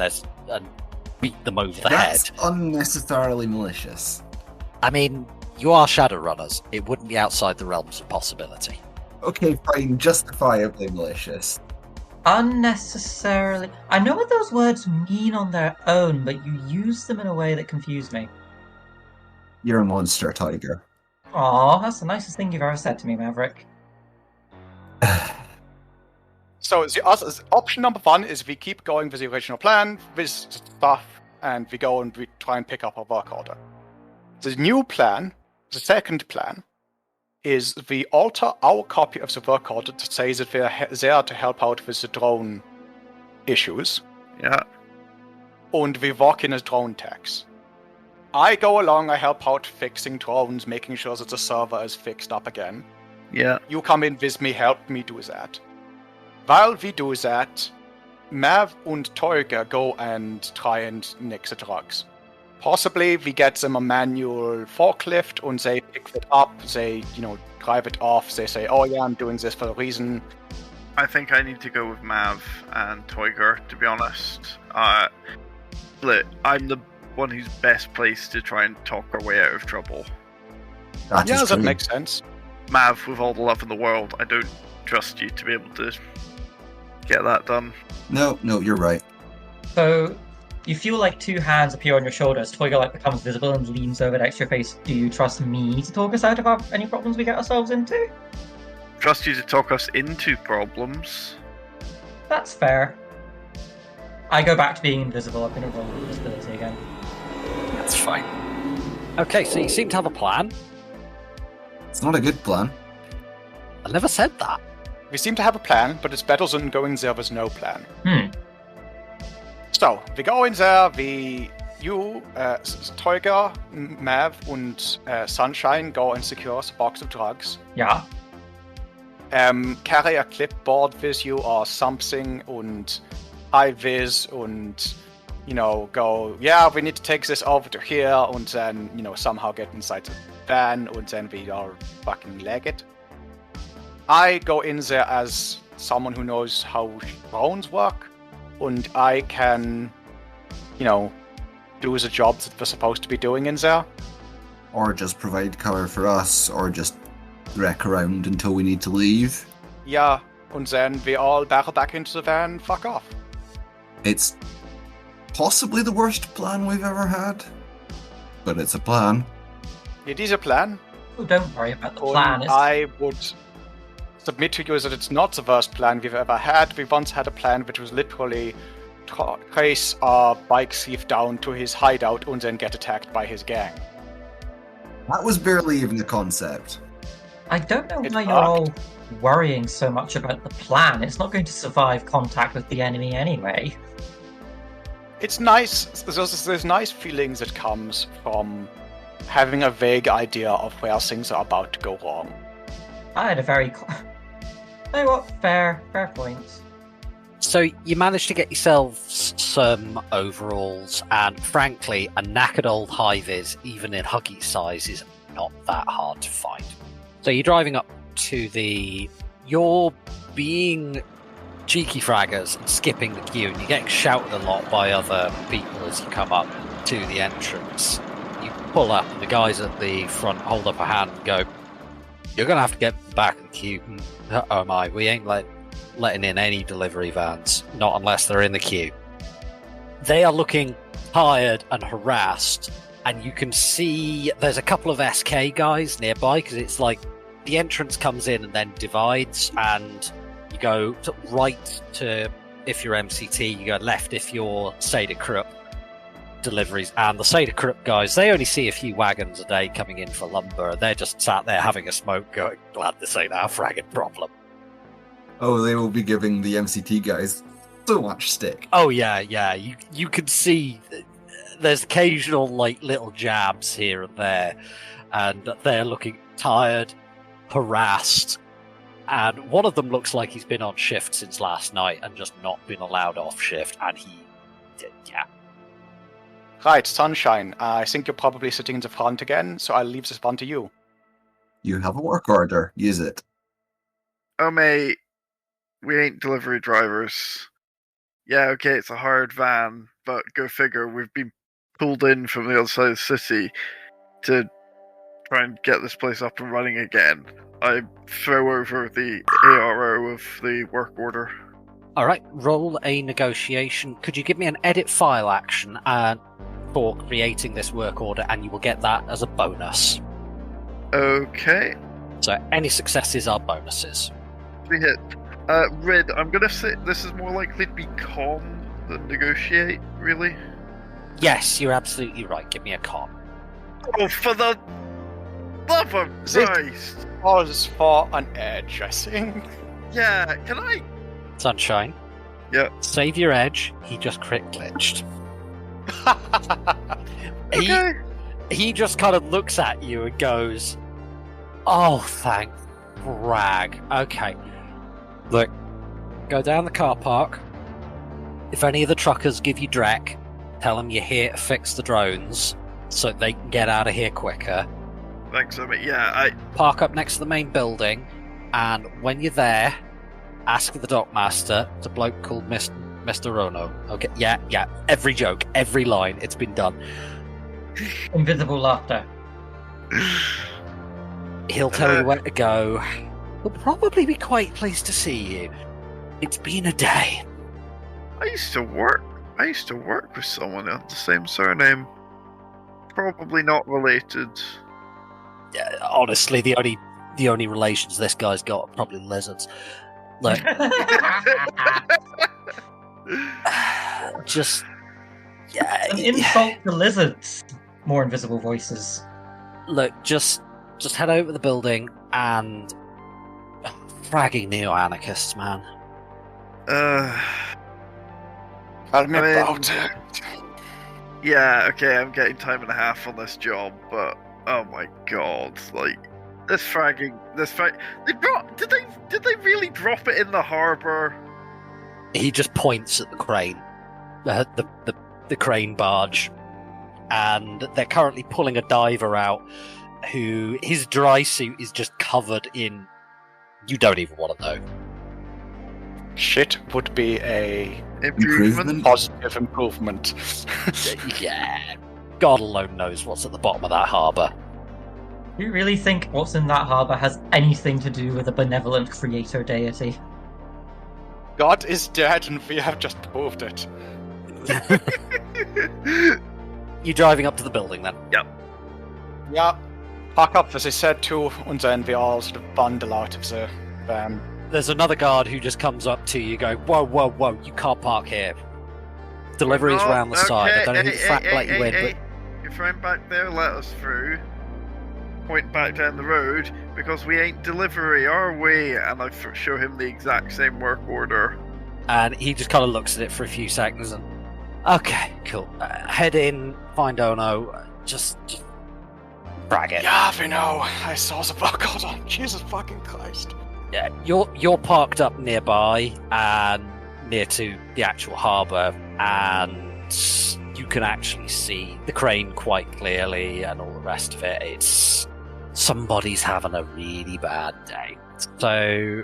beat them over the head. That's unnecessarily malicious. I mean, you are Shadowrunners. It wouldn't be outside the realms of possibility. Okay, fine, justifiably malicious. Unnecessarily... I know what those words mean on their own, but you use them in a way that confused me. You're a monster, Tiger. Aw, that's the nicest thing you've ever said to me, Maverick. So option number 1 is we keep going with the original plan, with stuff, and we go and we try and pick up our work order. The new plan, the second plan, is we alter our copy of the work order to say that we're there to help out with the drone issues. Yeah. And we walk in as drone techs. I go along, I help out fixing drones, making sure that the server is fixed up again. Yeah. You come in with me, help me do that. While we do that, Mav and Tolga go and try and nick the drugs. Possibly we get them a manual forklift and they pick it up, they, drive it off, they say, oh yeah, I'm doing this for a reason. I think I need to go with Mav and Toiger, to be honest. Look, I'm the one who's best placed to try and talk our way out of trouble. That makes sense. Mav, with all the love in the world, I don't trust you to be able to get that done. No, you're right. So, you feel like 2 hands appear on your shoulders. Toiger becomes visible and leans over next to your face. Do you trust me to talk us out of any problems we get ourselves into? Trust you to talk us into problems. That's fair. I go back to being invisible. I'm going to roll invisibility again. That's fine. Okay, so you seem to have a plan. It's not a good plan. I never said that. We seem to have a plan, but it's better than going there with no plan. So, we go in there, Tolga, Mav, and Sunshine go and secure a box of drugs. Yeah. Carry a clipboard with you or something, and high-vis, and, go, yeah, we need to take this over to here, and then, somehow get inside the van, and then we all fucking leg it. I go in there as someone who knows how drones work, and I can, do the jobs that we're supposed to be doing in there. Or just provide cover for us, or just wreck around until we need to leave. Yeah, and then we all barrel back into the van and fuck off. It's possibly the worst plan we've ever had, but it's a plan. It is a plan. Oh, don't worry about the plan. I would submit to you that it's not the worst plan we've ever had. We once had a plan which was literally trace our bike thief down to his hideout and then get attacked by his gang. That was barely even a concept. I don't know why you're all worrying so much about the plan. It's not going to survive contact with the enemy anyway. It's nice. There's nice feelings that comes from having a vague idea of where things are about to go wrong. I had a very... Tell you what, fair point. So you managed to get yourselves some overalls, and frankly, a knackered old high-vis, even in Huggy's size, is not that hard to find. So you're driving up to you're being cheeky fraggers and skipping the queue, and you're getting shouted a lot by other people as you come up to the entrance. You pull up, and the guys at the front hold up a hand and go, "You're going to have to get back in the queue." Oh my, we ain't letting in any delivery vans, not unless they're in the queue. They are looking tired and harassed, and you can see there's a couple of SK guys nearby, because it's like the entrance comes in and then divides, and you go right to if you're MCT, you go left if you're Seda Krupp deliveries, and the Seda Krupp guys, they only see a few wagons a day coming in for lumber. They're just sat there having a smoke going, glad this ain't our fragging problem. Oh, they will be giving the MCT guys so much stick. Oh yeah, you can see there's occasional like little jabs here and there, and they're looking tired, harassed, and one of them looks like he's been on shift since last night and just not been allowed off shift, and yeah. Right, Sunshine. I think you're probably sitting in the front again, so I'll leave this one to you. You have a work order. Use it. Oh, mate. We ain't delivery drivers. Yeah, okay, it's a hired van, but go figure, we've been pulled in from the other side of the city to try and get this place up and running again. I throw over the ARO of the work order. Alright, roll a negotiation. Could you give me an edit file action for creating this work order, and you will get that as a bonus. Okay. So any successes are bonuses. We hit. Rid, I'm gonna say this is more likely to be con than negotiate, really. Yes, you're absolutely right. Give me a con. Oh, for the love of Christ! Pause for an edge, I think. Yeah, can I? Sunshine. Yeah. Save your edge. He just crit glitched. Okay. He just kind of looks at you and goes, "Oh, thank brag. Okay. Look, go down the car park. If any of the truckers give you dreck, tell them you're here to fix the drones so they can get out of here quicker. Thanks, mate. Yeah, Park up next to the main building, and when you're there, ask the dockmaster. It's a bloke called Mr. Rono. Okay, yeah. Every joke, every line, it's been done. Invisible laughter. He'll tell you where to go. He'll probably be quite pleased to see you. It's been a day." I used to work with someone with the same surname. Probably not related. Honestly, the only relations this guy's got are probably lizards. Look, just An insult to lizards. More invisible voices. Look, just head over to the building and fragging neo-anarchists, man. Tell me about it. Yeah, okay, I'm getting time and a half on this job, but oh my god, like this fragging. Did they really drop it in the harbour? He just points at the crane, the crane barge, and they're currently pulling a diver out who his dry suit is just covered in. You don't even want to know. Shit would be a Improvement? positive improvement. Yeah, God alone knows what's at the bottom of that harbour. Do you really think what's in that harbour has anything to do with a benevolent creator deity? God is dead and we have just proved it. You driving up to the building then? Yep. Yeah. Pack up, as I said too, and then we all sort of bundle out of the van. There's another guard who just comes up to you going, whoa, you can't park here. Delivery's round the side. I don't know who the frat let you in, but... Your friend back there let us through. Point back down the road, because we ain't delivery, are we? And I show him the exact same work order. And he just kind of looks at it for a few seconds and... Okay, cool. Head in, find Ono, just brag it. Yeah, we know. I saw the barcode on. Jesus fucking Christ. Yeah, you're parked up nearby and near to the actual harbour, and you can actually see the crane quite clearly and all the rest of it. It's somebody's having a really bad day. So,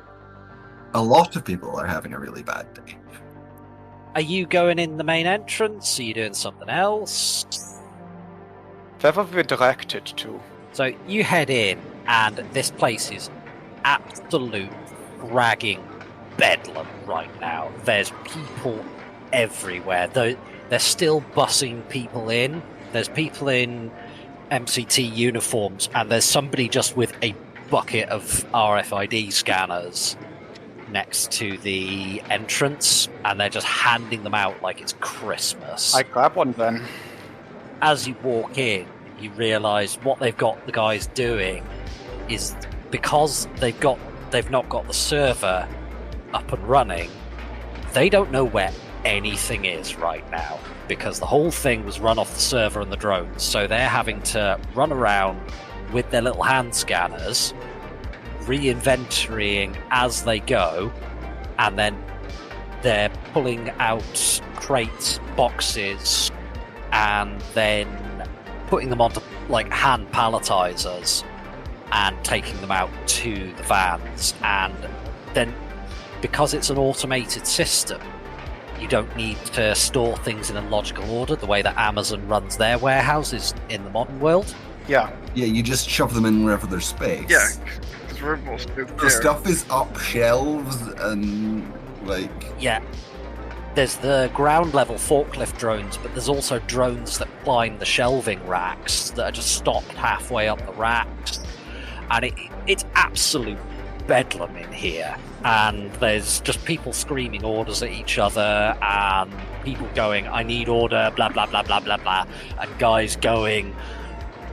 A lot of people are having a really bad day. are you going in the main entrance? Are you doing something else? Where were we directed to? So you head in, and this place is absolute fragging bedlam right now. There's people everywhere. They're still bussing people in. There's people in MCT uniforms, and there's somebody just with a bucket of RFID scanners next to the entrance, and they're just handing them out like it's Christmas. I grab one then. As you walk in, you realise what they've got the guys doing is because they've not got the server up and running, they don't know where anything is right now because the whole thing was run off the server and the drones. So they're having to run around with their little hand scanners, re-inventorying as they go, and then they're pulling out crates, boxes, and then putting them onto like hand palletizers and taking them out to the vans. And then because it's an automated system, you don't need to store things in a logical order the way that Amazon runs their warehouses in the modern world. Yeah. Yeah, you just shove them in wherever there's space. Yeah, because we're most good The stuff is up shelves and, like... Yeah. There's the ground level forklift drones, but there's also drones that climb the shelving racks that are just stopped halfway up the racks. And it's absolute bedlam in here. And there's just people screaming orders at each other, and people going, I need order, blah, blah, blah, blah, blah, blah. And guys going,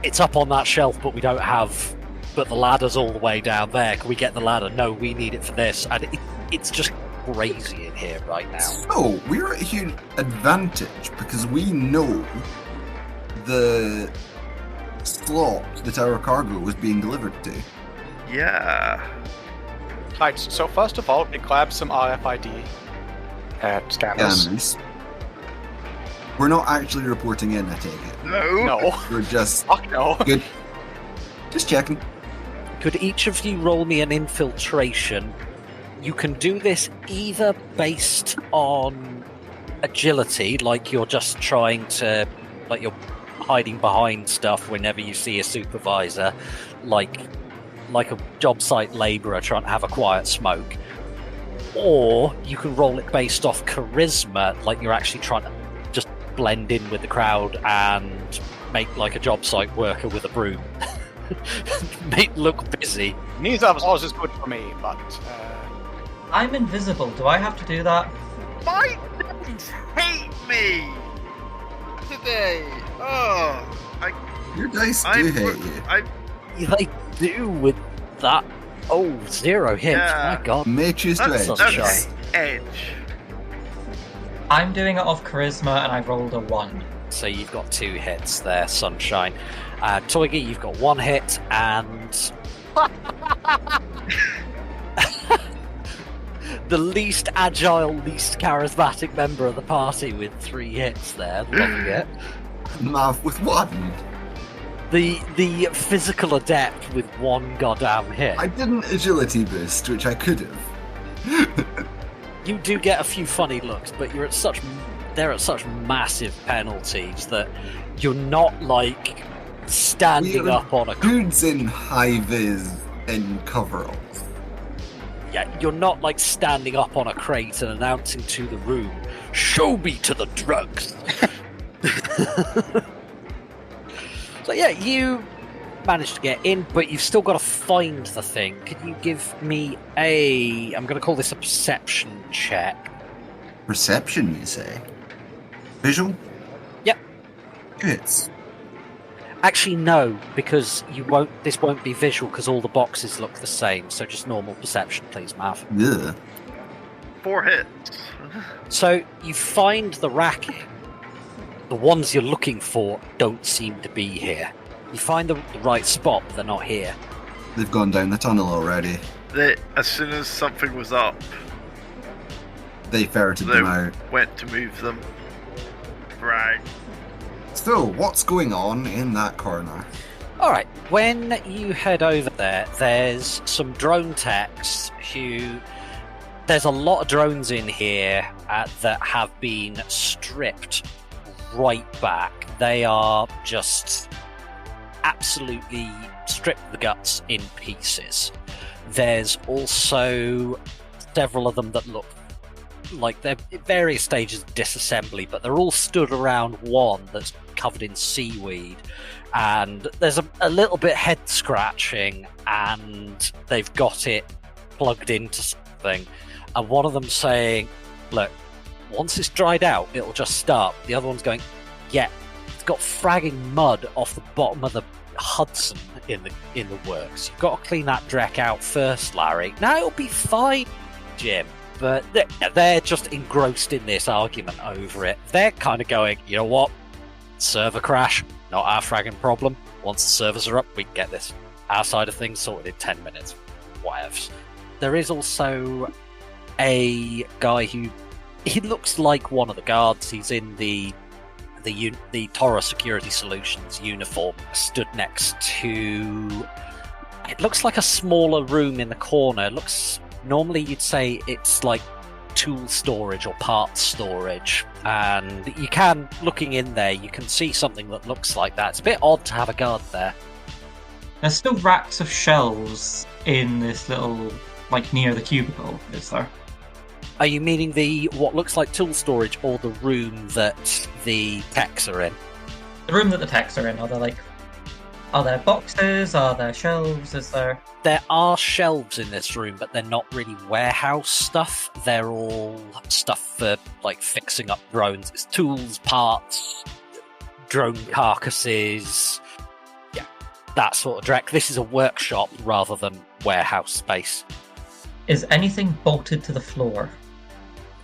it's up on that shelf, but we don't have... But the ladder's all the way down there. Can we get the ladder? No, we need it for this. And it's just crazy in here right now. So, we're at a huge advantage because we know the slot that our cargo was being delivered to. Yeah. Right, so first of all, we grab some RFID scanners. Scanners. We're not actually reporting in, I take it. No. No. We're just... Fuck no. Good. Just checking. Could each of you roll me an infiltration? You can do this either based on agility, like you're just trying to, like you're hiding behind stuff whenever you see a supervisor, like a job site labourer trying to have a quiet smoke. Or you can roll it based off charisma, like you're actually trying to just blend in with the crowd and make like a job site worker with a broom. Make look busy. Neither of ours is good for me, but... I'm invisible. Do I have to do that? My friends hate me today. Oh, Your dice do hate you. They do with that. Oh, 0 hits. Yeah. My God. May choose to that's edge. edge. I'm doing it off charisma, and I rolled a 1. So you've got 2 hits there, Sunshine. Toygi, you've got 1 hit, and... the least agile, least charismatic member of the party with 3 hits there. Loving it. Mav with 1. The physical adept with 1 goddamn hit. I didn't agility boost, which I could have. You do get a few funny looks, but they're at such massive penalties that you're not like standing up on a... Dudes in high-vis and coveralls. Yeah, you're not like standing up on a crate and announcing to the room, show me to the drugs. So yeah, you managed to get in, but you've still got to find the thing. Could you give me I'm going to call this a perception check. Perception, you say? Visual? Yep. Hits. Actually, no, because this won't be visual because all the boxes look the same. So just normal perception, please, Mav. Yeah. 4 hits. So you find the racket. The ones you're looking for don't seem to be here. You find the right spot, but they're not here. They've gone down the tunnel already. As soon as something was up, They ferreted them out. went to move them. Right. So, what's going on in that corner? Alright, when you head over there, there's some drone techs who... There's a lot of drones in here that have been stripped right back. They are just absolutely stripped the guts in pieces. There's also several of them that look like they're at various stages of disassembly, but they're all stood around one that's covered in seaweed, and there's a little bit head scratching, and they've got it plugged into something, and one of them saying, look, once it's dried out it'll just start. The other one's going, yeah, it's got fragging mud off the bottom of the Hudson in the works. You've got to clean that dreck out first, Larry. Now it'll be fine, Jim. But they're just engrossed in this argument over it. They're kind of going, you know what? Server crash, not our fragging problem. Once the servers are up, we can get this. Our side of things sorted in 10 minutes. Whatevs. There is also a guy who, he looks like one of the guards. He's in the Torah Security Solutions uniform, stood next to, it looks like a smaller room in the corner. It looks, normally you'd say it's like tool storage or parts storage, and you can, looking in there, you can see something that looks like that. It's a bit odd to have a guard there. There's still racks of shelves in this little, like, near the cubicle, is there? Are you meaning the what looks like tool storage, or the room that the techs are in? The room that the techs are in, are there boxes? Are there shelves? Is there... There are shelves in this room, but they're not really warehouse stuff. They're all stuff for, like, fixing up drones. It's tools, parts, drone carcasses, yeah, that sort of dreck. This is a workshop rather than warehouse space. Is anything bolted to the floor?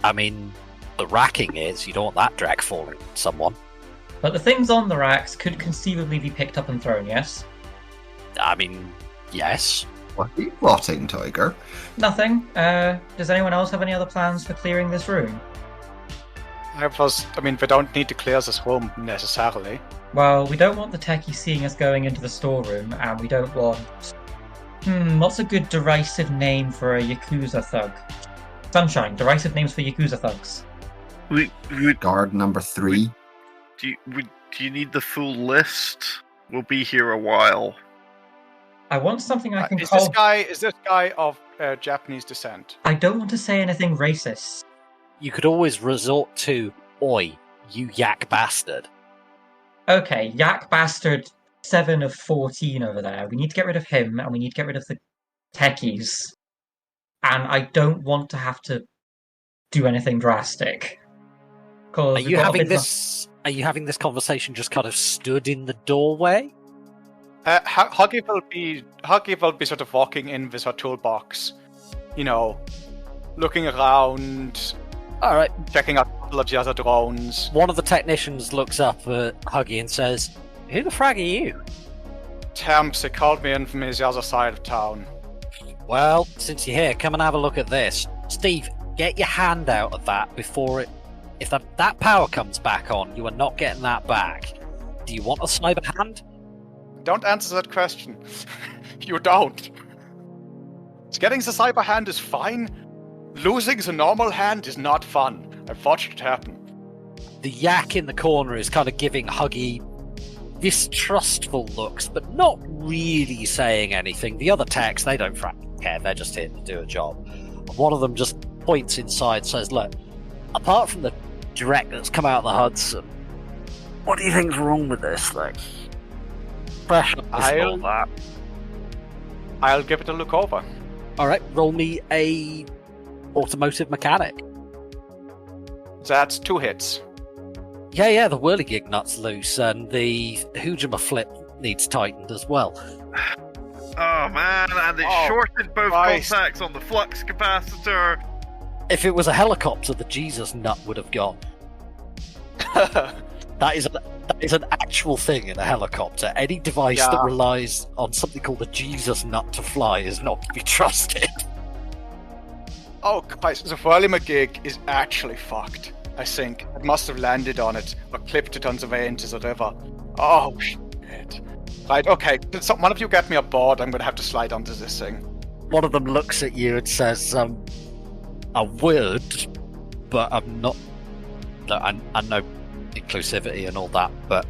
I mean, the racking is. You don't want that dreck falling on someone. But the things on the racks could conceivably be picked up and thrown, yes? I mean, yes. What are you plotting, Tiger? Nothing. Does anyone else have any other plans for clearing this room? I mean, we don't need to clear this room necessarily. Well, we don't want the techies seeing us going into the storeroom, and we don't want... what's a good derisive name for a Yakuza thug? Sunshine, derisive names for Yakuza thugs. Guard number 3. Do you need the full list? We'll be here a while. I want something I can is call... Is this guy of Japanese descent? I don't want to say anything racist. You could always resort to, oi, you yak bastard. Okay, yak bastard 7 of 14 over there. We need to get rid of him, and we need to get rid of the techies. And I don't want to have to do anything drastic. Are you having this conversation just kind of stood in the doorway? Huggy will be sort of walking in with her toolbox, you know, looking around, All right. checking out a couple of the other drones. One of the technicians looks up at Huggy and says, "Who the frag are you?" Temps, they called me in from the other side of town. Well, since you're here, come and have a look at this. Steve, get your hand out of that before it... If that power comes back on, you are not getting that back. Do you want a cyber hand? Don't answer that question. You don't. Getting the cyber hand is fine. Losing the normal hand is not fun. I've watched it happen. The yak in the corner is kind of giving Huggy distrustful looks, but not really saying anything. The other techs, they don't care. They're just here to do a job. One of them just points inside, says, "Look, apart from the direct that's come out of the Hudson, what do you think's wrong with this thing?" Pressure all that. I'll give it a look over. Alright, roll me a automotive mechanic. That's 2 hits. Yeah, the whirligig nut's loose, and the Hujima flip needs tightened as well. Oh man, and it shorted both contacts on the flux capacitor. If it was a helicopter, the Jesus nut would have gone. That is an actual thing in a helicopter. Any device that relies on something called a Jesus nut to fly is not to be trusted. Oh, guys, the whirligig is actually fucked, I think. It must have landed on it, or clipped it on the way into the river. Oh, shit. Right, okay, so one of you get me a board, I'm gonna have to slide onto this thing. One of them looks at you and says, I would, but I'm not... I know inclusivity and all that, but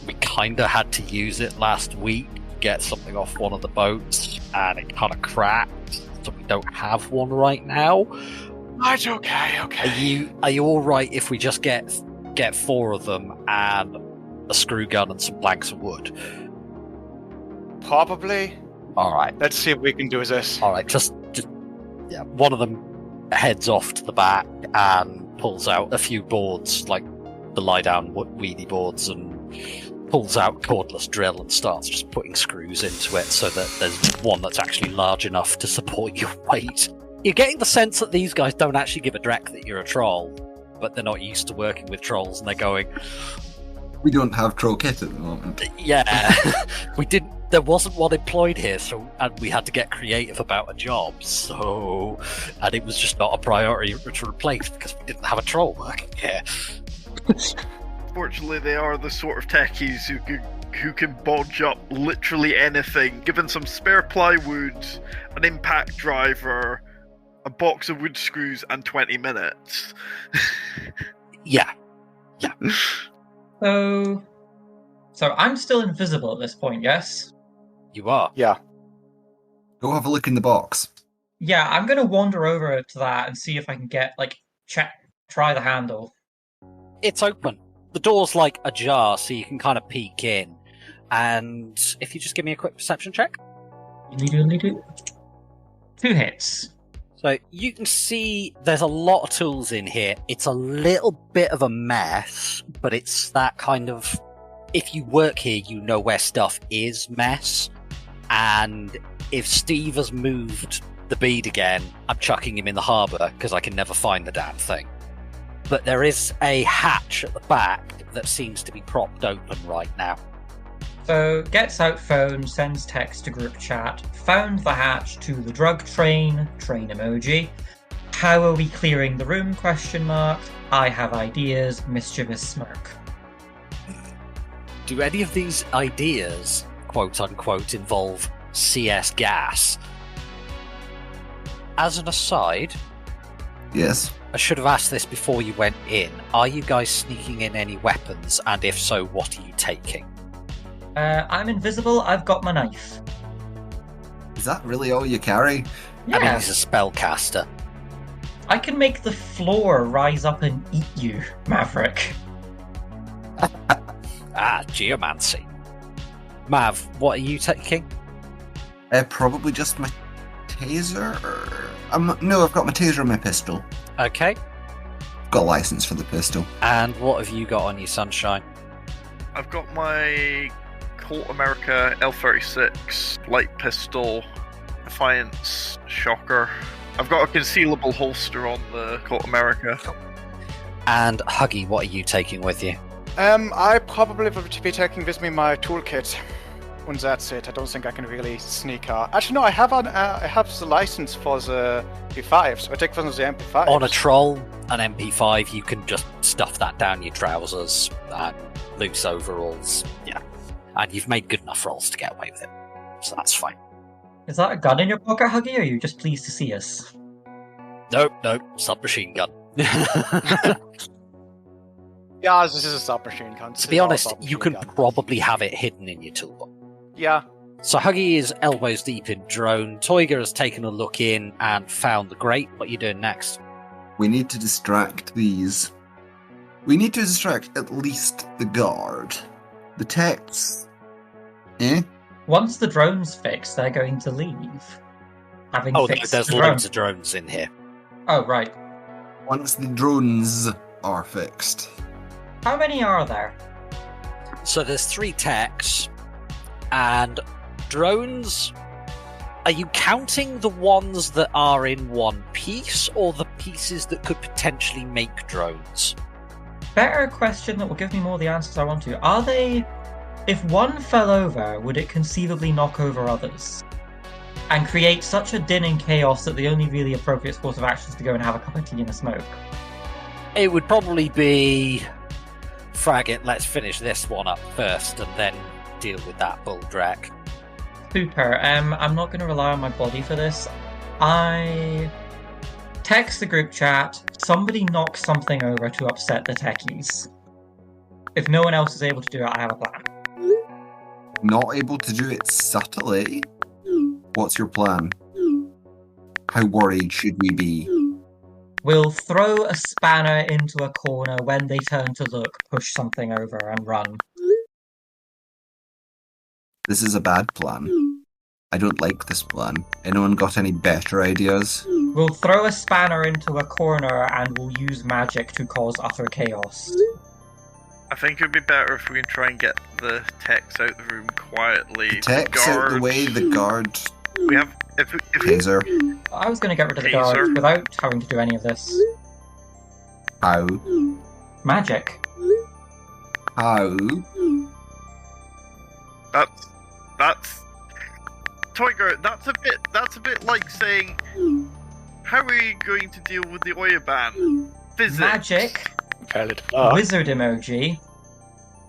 We kind of had to use it last week to get something off one of the boats, and it kind of cracked, so we don't have one right now. That's okay. Are you all right if we just get 4 of them and a screw gun and some planks of wood? Probably. All right. Let's see what we can do with this. All right. Just yeah. One of them heads off to the back and pulls out a few boards, like the lie-down weedy boards, and pulls out cordless drill and starts just putting screws into it so that there's one that's actually large enough to support your weight. You're getting the sense that these guys don't actually give a dreck that you're a troll, but they're not used to working with trolls, and they're going, We don't have troll kit at the moment. yeah, we didn't. There wasn't one employed here, and we had to get creative about a job. And it was just not a priority to replace because we didn't have a troll working here. Fortunately, they are the sort of techies who can bodge up literally anything. Given some spare plywood, an impact driver, a box of wood screws, and 20 minutes. Yeah. So I'm still invisible at this point, yes? You are. Yeah. Go have a look in the box. Yeah, I'm gonna wander over to that and see if I can get, try the handle. It's open. The door's ajar, so you can kind of peek in. And if you just give me a quick perception check. 2 hits. So you can see there's a lot of tools in here. It's a little bit of a mess, but it's that kind of... If you work here, you know where stuff is mess. And if Steve has moved the bead again, I'm chucking him in the harbour because I can never find the damn thing. But there is a hatch at the back that seems to be propped open right now. So, gets out phone, sends text to group chat, found the hatch to the drug train emoji. How are we clearing the room, ? I have ideas, mischievous smirk. Do any of these ideas, quote unquote, involve CS gas? As an aside, Yes. I should have asked this before you went in. Are you guys sneaking in any weapons? And if so, what are you taking? I'm invisible, I've got my knife. Is that really all you carry? Yeah, I mean, he's a spellcaster. I can make the floor rise up and eat you, Maverick. Geomancy. Mav, what are you taking? Probably just my taser? No, I've got my taser and my pistol. Okay. Got a license for the pistol. And what have you got on you, Sunshine? I've got my Colt America L36 light pistol, Defiance shocker. I've got a concealable holster on the Colt America. And Huggy, what are you taking with you? I probably will be taking with me my toolkit. And that's it. I don't think I can really sneak out. Actually, no, I have the license for the MP5, so I take one of the MP5s. On a troll, an MP5, you can just stuff that down your trousers and loose overalls. Yeah. And you've made good enough rolls to get away with it. So that's fine. Is that a gun in your pocket, Huggy, or are you just pleased to see us? Nope, submachine gun. Yeah, this is a submachine gun. To be honest, you can probably have it hidden in your toolbox. Yeah. So Huggy is elbows deep in drone. Toyga has taken a look in and found the grate. What are you doing next? We need to distract these. We need to distract at least the guard. The techs. Once the drone's fixed, they're going to leave. Having fixed there's the loads of drones in here. Oh, right. Once the drones are fixed. How many are there? So there's 3 techs and drones. Are you counting the ones that are in one piece or the pieces that could potentially make drones? Better question that will give me more of the answers I want to. Are they... If one fell over, would it conceivably knock over others? And create such a din and chaos that the only really appropriate course of action is to go and have a cup of tea and a smoke? It would probably be... Frag it, let's finish this one up first and then deal with that bull drag. Super. I'm not going to rely on my body for this. I text the group chat. Somebody knock something over to upset the techies. if no one else is able to do it, I have a plan. Not able to do it subtly? What's your plan? How worried should we be? We'll throw a spanner into a corner. When they turn to look, push something over and run. This is a bad plan. I don't like this plan. Anyone got any better ideas? We'll throw a spanner into a corner and we'll use magic to cause utter chaos. I think it'd be better if we can try and get the techs out the room quietly. The tech's out the way, the guard... We have... If Taser. I was going to get rid of the Taser. guards without having to do any of this. How? Magic. How? That's Toyger, that's a bit like saying, how are you going to deal with the oil ban? Physics. Magic. Valid. Wizard emoji.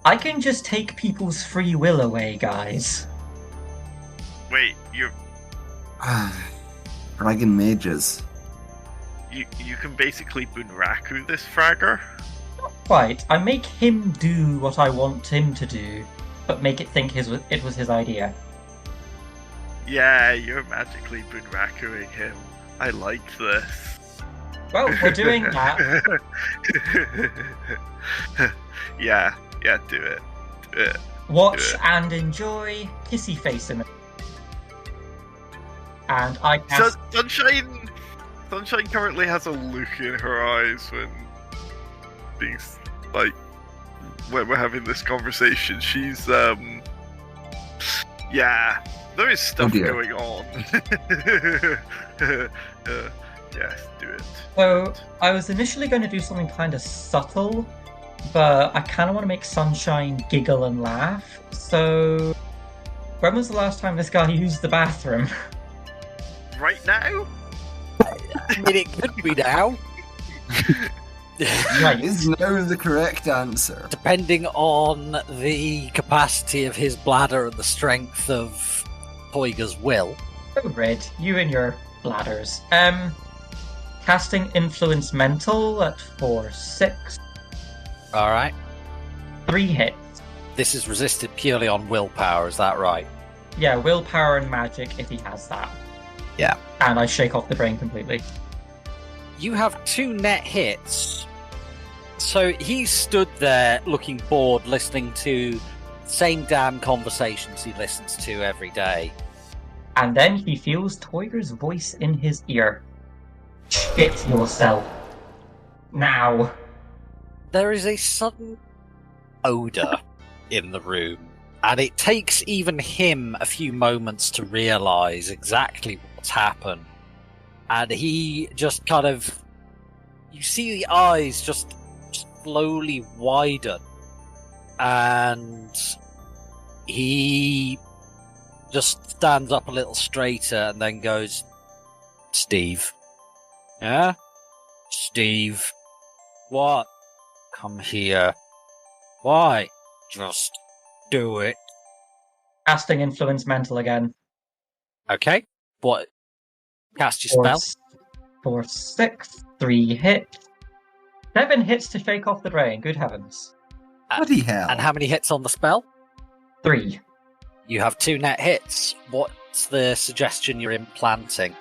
I can just take people's free will away, guys. Wait, you Dragon mages. can basically Bunraku this fragger? Not quite. I make him do what I want him to do, but make it think it was his idea. Yeah, you're magically Bunrakuing him. I like this. Well, we're doing that. yeah, do it. Do it. Watch and enjoy Kissy Face in it. And I cast... Sunshine currently has a look in her eyes when things like when we're having this conversation. She's yeah, there is stuff going on. Yes, do it. So I was initially going to do something kind of subtle, but I kind of want to make Sunshine giggle and laugh. So when was the last time this guy used the bathroom? Right now? I mean, it could be now. Right. Is now the correct answer. Depending on the capacity of his bladder and the strength of Toyga's will. Oh, Red, you and your bladders. Casting Influence Mental at 4/6. Alright. 3 hits. This is resisted purely on willpower, is that right? Yeah, willpower and magic if he has that. Yeah. And I shake off the brain completely. You have 2 net hits. So he stood there looking bored, listening to the same damn conversations he listens to every day. And then he feels Toyger's voice in his ear. Shit yourself. Now. There is a sudden odour in the room, and it takes even him a few moments to realise exactly what's happened. And he just kind of... You see the eyes just slowly widen, and he just stands up a little straighter and then goes, Steve. Yeah? Steve. What? Come here. Why? Just do it. Casting Influence Mental again. Okay. What? Cast your spell. 4/6. 3 hits. 7 hits to shake off the brain. Good heavens. Bloody hell. And how many hits on the spell? 3. You have 2 net hits. What's the suggestion you're implanting?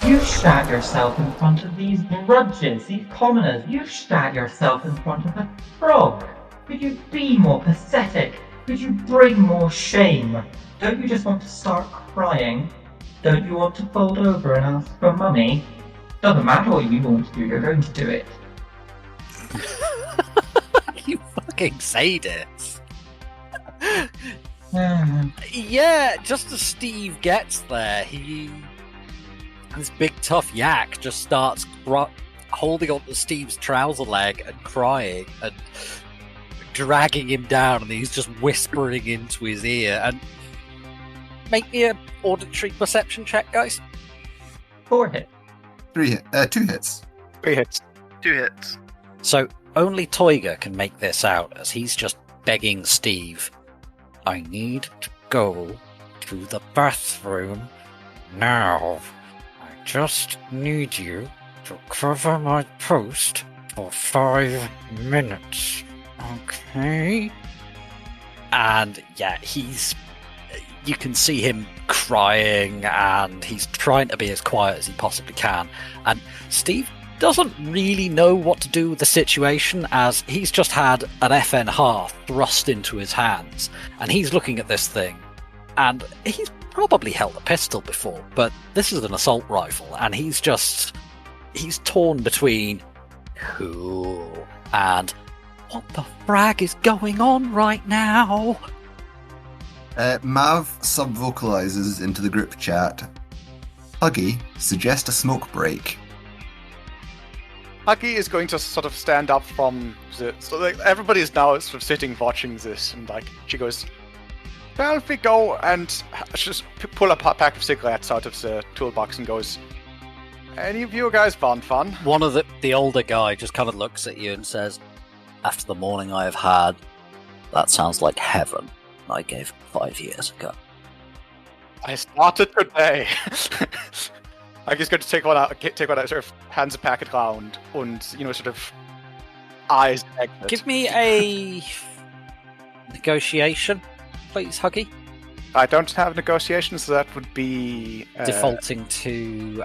You shat yourself in front of these grudges, these commoners. You shat yourself in front of a frog. Could you be more pathetic? Could you bring more shame? Don't you just want to start crying? Don't you want to fold over and ask for money? Doesn't matter what you want to do, you're going to do it. You fucking sadist. Yeah, just as Steve gets there, this big tough yak just starts holding onto Steve's trouser leg and crying and dragging him down, and he's just whispering into his ear. And make me a auditory perception check, guys. 4 hits. 2 hits. 3 hits. 2 hits. So only Toyga can make this out, as he's just begging Steve, I need to go to the bathroom now. I just need you to cover my post for 5 minutes. Okay. And yeah, you can see him crying, and he's trying to be as quiet as he possibly can. And Steve doesn't really know what to do with the situation, as he's just had an FN hearth thrust into his hands, and he's looking at this thing, and he's probably held a pistol before, but this is an assault rifle, and he's torn between cool and what the frag is going on right now? Mav sub-vocalizes into the group chat. Huggy, suggest a smoke break. Huggy is going to sort of stand up from everybody is now sort of sitting watching this, and she goes, "Well, if we go," and just pull a pack of cigarettes out of the toolbox and goes, "Any of you guys want fun?" One of the older guy just kind of looks at you and says, "After the morning I have had, that sounds like heaven I gave 5 years ago." I started today. I'm just going to take one out, sort of hands the packet round, and sort of eyes exit. Give me a negotiation, please, Huggy. I don't have negotiations, so that would be Defaulting to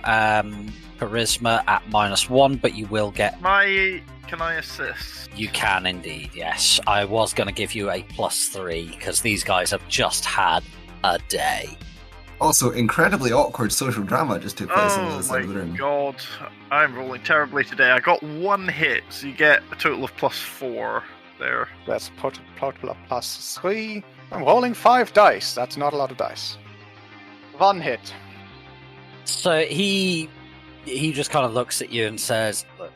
charisma at -1, but you will get. Can I assist? You can indeed, yes. I was going to give you a +3 because these guys have just had a day. Also, incredibly awkward social drama just took place in the side of the room. Oh my god, I'm rolling terribly today. I got 1 hit, so you get a total of +4 there. That's total of +3. I'm rolling 5 dice. That's not a lot of dice. 1 hit. So he just kind of looks at you and says, "Look,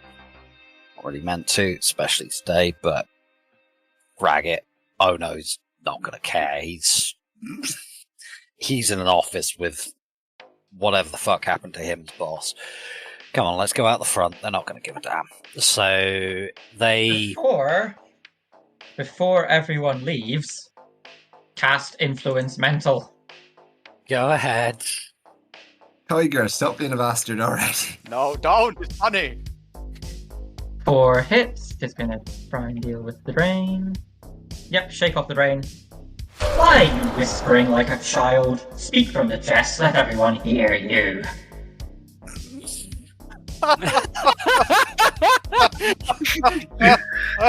not really meant to, especially today, but frag it. Oh no, he's not going to care. He's in an office with whatever the fuck happened to him's boss. Come on, let's go out the front. They're not going to give a damn." So they... Before everyone leaves, cast Influence Mental. Go ahead. Tiger, stop being a bastard already. No, don't! It's funny! 4 hits. Just gonna try and deal with the drain. Yep, shake off the drain. Why are you whispering like a child? Speak from the chest, let everyone hear you.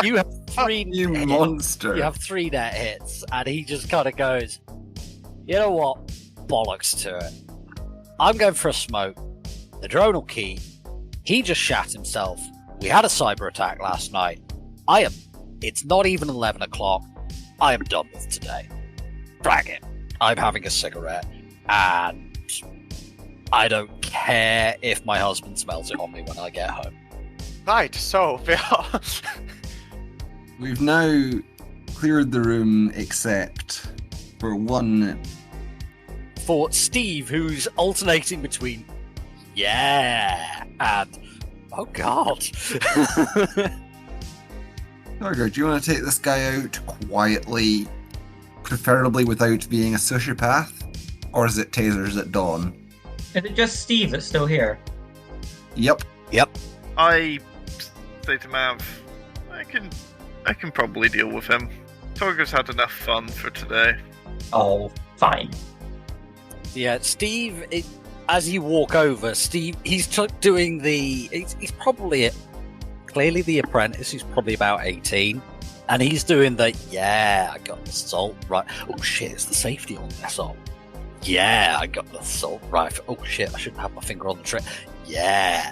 You have 3 You net monster. hits. You have 3 net hits, and he just kind of goes, "You know what? Bollocks to it. I'm going for a smoke. The drone will keep. He just shat himself. We had a cyber attack last night. It's not even 11 o'clock. I am done with today. Frag it. I'm having a cigarette, and I don't care if my husband smells it on me when I get home." Right, so We've now cleared the room except for one. For Steve, who's alternating between yeah and oh god. Tiger, do you want to take this guy out quietly, preferably without being a sociopath? Or is it tasers at dawn? Is it just Steve that's still here? Yep. I say to Mav, I can probably deal with him. Tiger's had enough fun for today. Oh, fine. Yeah, Steve, as you walk over, Steve, he's doing he's probably clearly the apprentice, who's probably about 18, and he's doing I got the assault right. Oh shit, it's the safety on the assault. Yeah, I got the assault rifle. Oh shit, I shouldn't have my finger on the trigger. Yeah.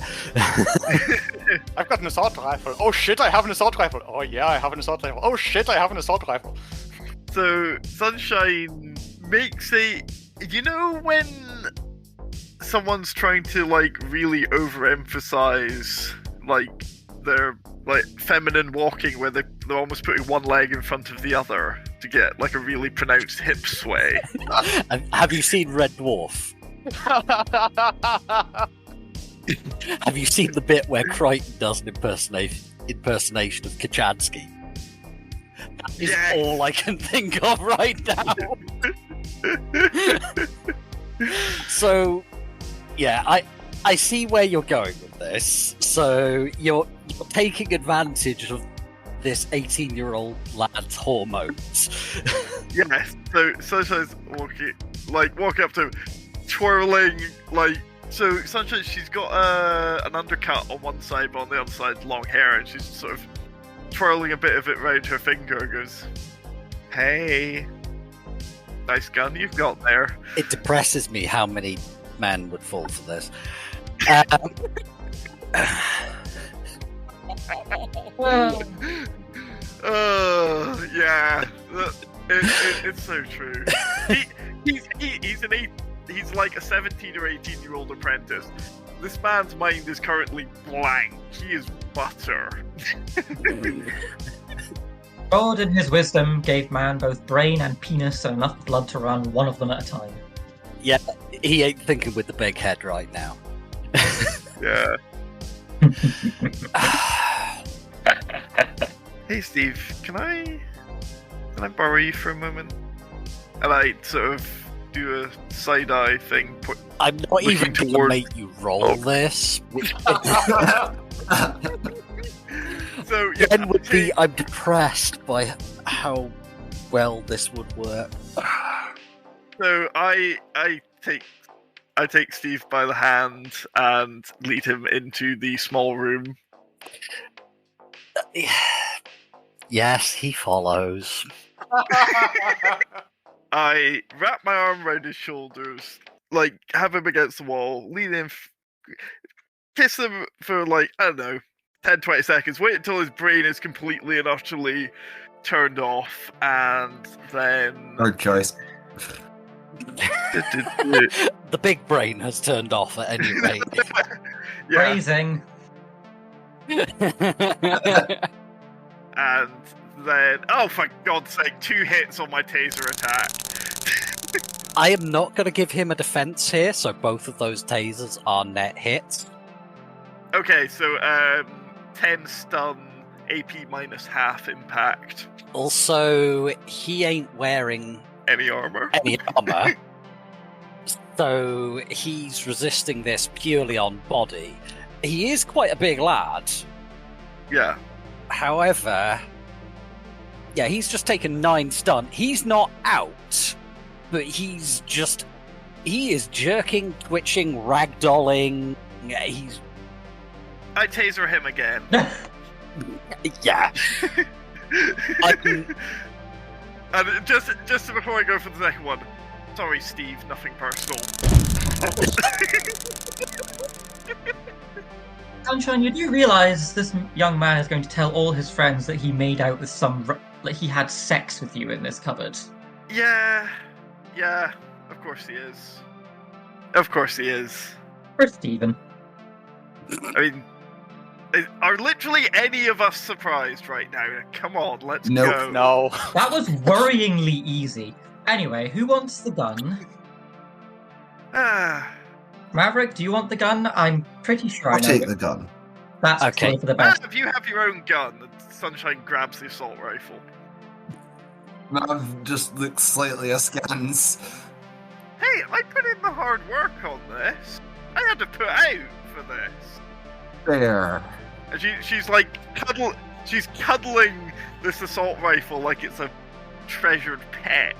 I've got an assault rifle. Oh shit, I have an assault rifle. Oh yeah, I have an assault rifle. Oh shit, I have an assault rifle. So, Sunshine makes when someone's trying to, really overemphasize, their, feminine walking, where they're almost putting one leg in front of the other to get, a really pronounced hip sway. Have you seen Red Dwarf? Have you seen the bit where Crichton does an impersonation of Kachansky? That is all I can think of right now. So, yeah, I see where you're going with this. So you're taking advantage of this 18-year-old lad's hormones. Yes. So Sunshine's walking up to him, twirling So Sunshine, she's got an undercut on one side, but on the other side, long hair, and she's sort of twirling a bit of it around her finger. And goes, "Hey, nice gun you've got there." It depresses me how many men would fall for this. Yeah, it's so true. He's like a 17 or 18-year-old apprentice. This man's mind is currently blank. He is butter. God in his wisdom gave man both brain and penis and enough blood to run one of them at a time. Yeah, he ain't thinking with the big head right now. Yeah. Hey Steve, can I borrow you for a moment? And I sort of do a side-eye thing. I'm not even going to make you roll this. So yeah, Then would be, I'm depressed by how well this would work. So I take Steve by the hand and lead him into the small room. Yes, he follows. I wrap my arm around his shoulders, like have him against the wall, lean in, kiss him for I don't know, 10-20 seconds, wait until his brain is completely and utterly turned off, and then... Hard choice. The big brain has turned off at any rate. Yeah. Phrasing. And then, oh, for God's sake, 2 hits on my taser attack. I am not going to give him a defense here, so both of those tasers are net hits. Okay, so 10 stun, AP minus half impact. Also, he ain't wearing Any armor. So he's resisting this purely on body. He is quite a big lad. Yeah. However, yeah, he's just taken 9 stun. He's not out, but he is jerking, twitching, ragdolling. I taser him again. Yeah. And just before I go for the second one, sorry, Steve, nothing personal. Sunshine, you do realize this young man is going to tell all his friends that he made out with he had sex with you in this cupboard. Yeah, of course he is. Of course he is. For Stephen. I mean, are literally any of us surprised right now? Come on, let's go. No. That was worryingly easy. Anyway, who wants the gun? Maverick, do you want the gun? I'm pretty sure I'll I know take it. the gun. That's Okay. for the best. If you have your own gun, Sunshine grabs the assault rifle. Mav just looks slightly askance. Hey, I put in the hard work on this. I had to put out for this. There. And she's cuddling this assault rifle like it's a treasured pet.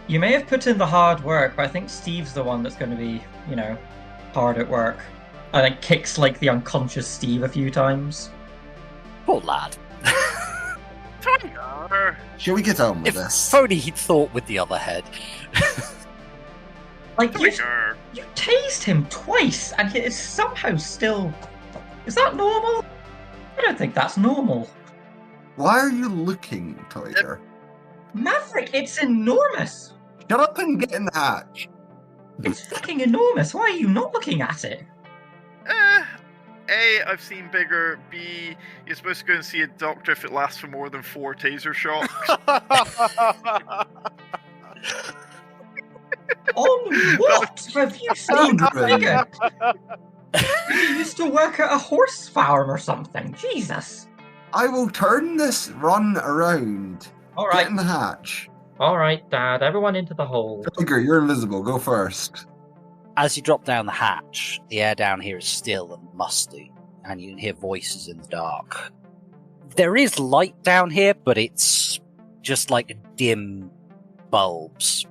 You may have put in the hard work, but I think Steve's the one that's going to be, hard at work. I think kicks the unconscious Steve a few times. Poor lad. Tiger! Shall we get on with If this? only he'd thought with the other head. Tiger! You tased him twice, and he is somehow still... Is that normal? I don't think that's normal. Why are you looking, Tiger? Maverick, it's enormous! Shut up and get in the hatch. It's fucking enormous. Why are you not looking at it? A, I've seen bigger. B, you're supposed to go and see a doctor if it lasts for more than 4 taser shocks. On what have you seen bigger? You used to work at a horse farm or something. Jesus. I will turn this run around. All Get right. in the hatch. All right, Dad. Everyone into the hole. Tiger, you're invisible. Go first. As you drop down the hatch, the air down here is still and musty, and you can hear voices in the dark. There is light down here, but it's just like dim bulbs.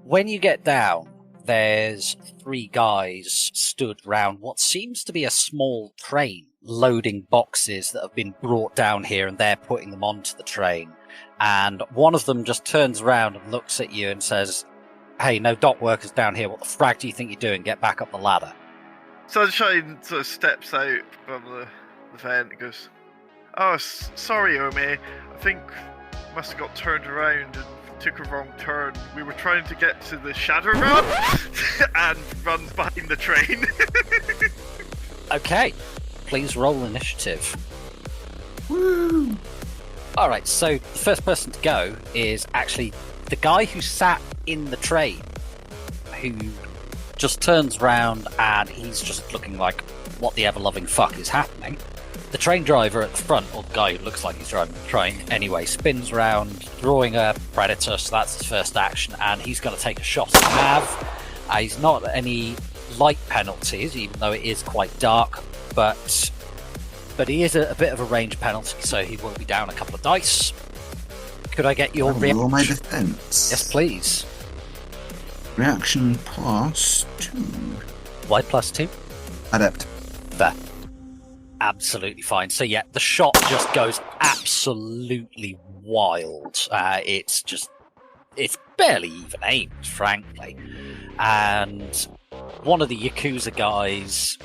When you get down, there's 3 guys stood round what seems to be a small train, loading boxes that have been brought down here, and they're putting them onto the train. And one of them just turns around and looks at you and says, "Hey, no dock workers down here. What the frag do you think you're doing? Get back up the ladder." Sunshine sort of steps out from the vent and goes, "Oh, sorry, Ome. I think must have got turned around and took a wrong turn. We were trying to get to the shadow run," and runs behind the train. Okay, please roll initiative. Woo! Alright, so the first person to go is actually the guy who sat in the train, who just turns round and he's just looking like, what the ever-loving fuck is happening? The train driver at the front, or the guy who looks like he's driving the train anyway, spins round, drawing a predator, so that's his first action, and he's going to take a shot at Mav. He's not at any light penalties, even though it is quite dark, but he is a bit of a range penalty, so he will be down a couple of dice. Could I get your reaction? Roll my defense. Yes, please. Reaction plus 2. Why plus 2? Adept. Fair. Absolutely fine. So yeah, the shot just goes absolutely wild. It's barely even aimed, frankly. And one of the Yakuza guys,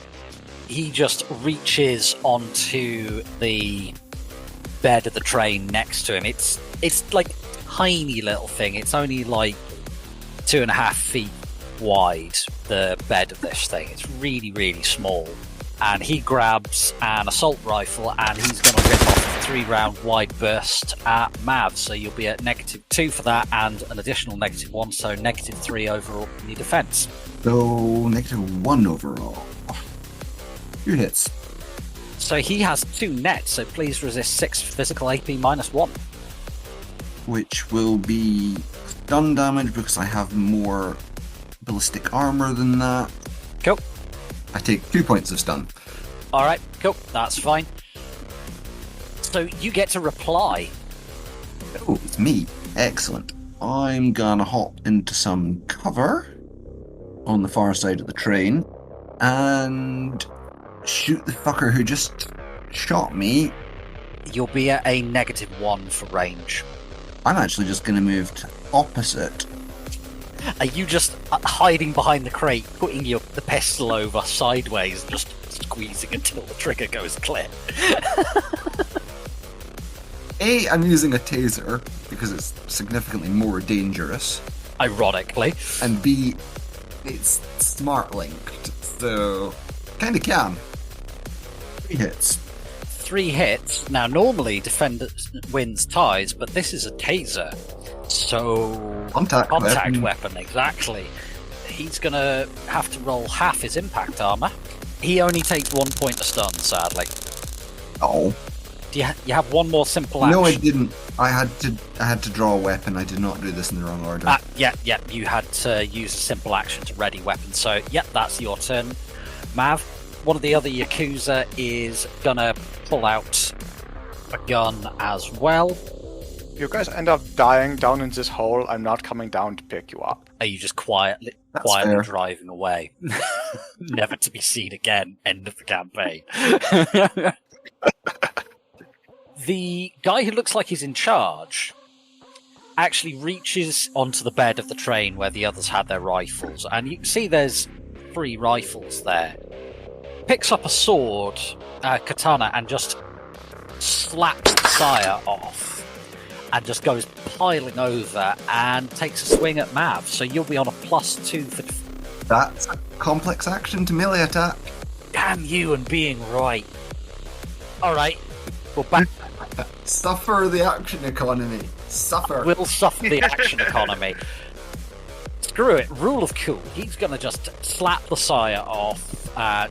he just reaches onto the bed of the train next to him. It's like a tiny little thing. It's only like 2.5 feet wide, the bed of this thing. It's really, really small. And he grabs an assault rifle and he's going to rip off a 3-round wide burst at Mav. So you'll be at -2 for that and an additional -1, so -3 overall in your defense. So, -1 overall. 2 hits. So he has 2 nets, so please resist 6 physical AP -1. Which will be stun damage because I have more ballistic armor than that. Cool. I take 2 points of stun. Alright, cool. That's fine. So you get to reply. Oh, it's me. Excellent. I'm gonna hop into some cover on the far side of the train and shoot the fucker who just shot me. You'll be at a -1 for range. I'm actually just gonna move to opposite. Are you just hiding behind the crate, putting the pistol over sideways, and just squeezing until the trigger goes click? A, I'm using a taser because it's significantly more dangerous. Ironically. And B, it's smart linked, so kinda can. 3 hits. 3 hits. Now, normally defender wins ties, but this is a taser. So Contact weapon, exactly. He's gonna have to roll half his impact armor. He only takes 1 point of stun, sadly. Oh. Do you have one more simple action? No, I didn't. I had to draw a weapon. I did not do this in the wrong order. Yeah. You had to use a simple action to ready weapon. So, that's your turn. Mav, one of the other Yakuza is gonna pull out a gun as well. If you guys end up dying down in this hole, I'm not coming down to pick you up. Are you just quietly fair. driving away? Never to be seen again. End of the campaign. The guy who looks like he's in charge actually reaches onto the bed of the train where the others had their rifles, and you can see there's 3 rifles there. Picks up a sword, katana, and just slaps the sire off. And just goes piling over and takes a swing at Mav. So you'll be on a +2 for... That's a complex action to melee attack. Damn you and being right. Alright, we're back. Suffer the action economy. Suffer. We'll suffer the action economy. Screw it, rule of cool. He's gonna just slap the sire off,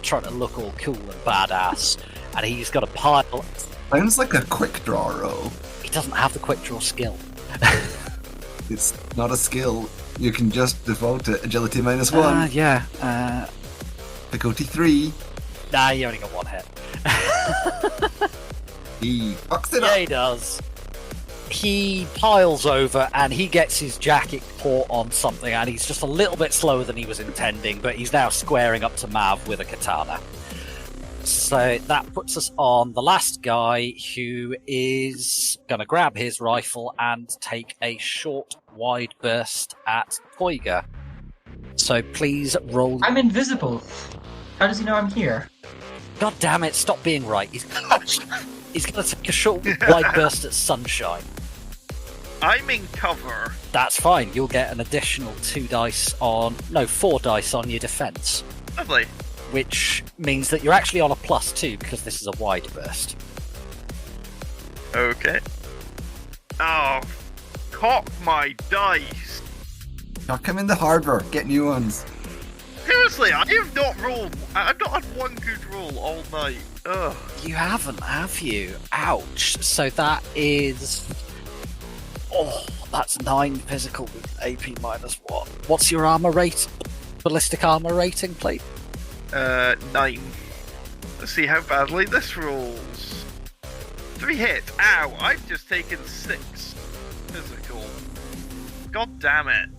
trying to look all cool and badass. And he's got a pile... Sounds like a quick draw roll. He doesn't have the quick draw skill. It's not a skill. You can just default it. Agility -1. Yeah. Difficulty 3. Nah, you only got 1 hit. He fucks it Yeah, up. he does. He piles over and he gets his jacket caught on something, and he's just a little bit slower than he was intending, but he's now squaring up to Mav with a katana. So that puts us on the last guy, who is going to grab his rifle and take a short, wide burst at Toiga. So please roll. I'm invisible. How does he know I'm here? God damn it, stop being right. He's going to take a short, wide burst at Sunshine. I'm in cover. That's fine. You'll get an additional 4 dice on your defense, Lovely. which means that you're actually on a +2 because this is a wide burst. Okay. Oh, cock my dice. Chuck him in the harbour. Get new ones. Seriously, I've not had one good roll all night. Ugh. You haven't, have you? Ouch. So that is... Oh, that's 9 physical with AP minus what? What's your armor rate? Ballistic armor rating, please? 9. Let's see how badly this rolls. 3 hits. Ow, I've just taken 6 physical. God damn it.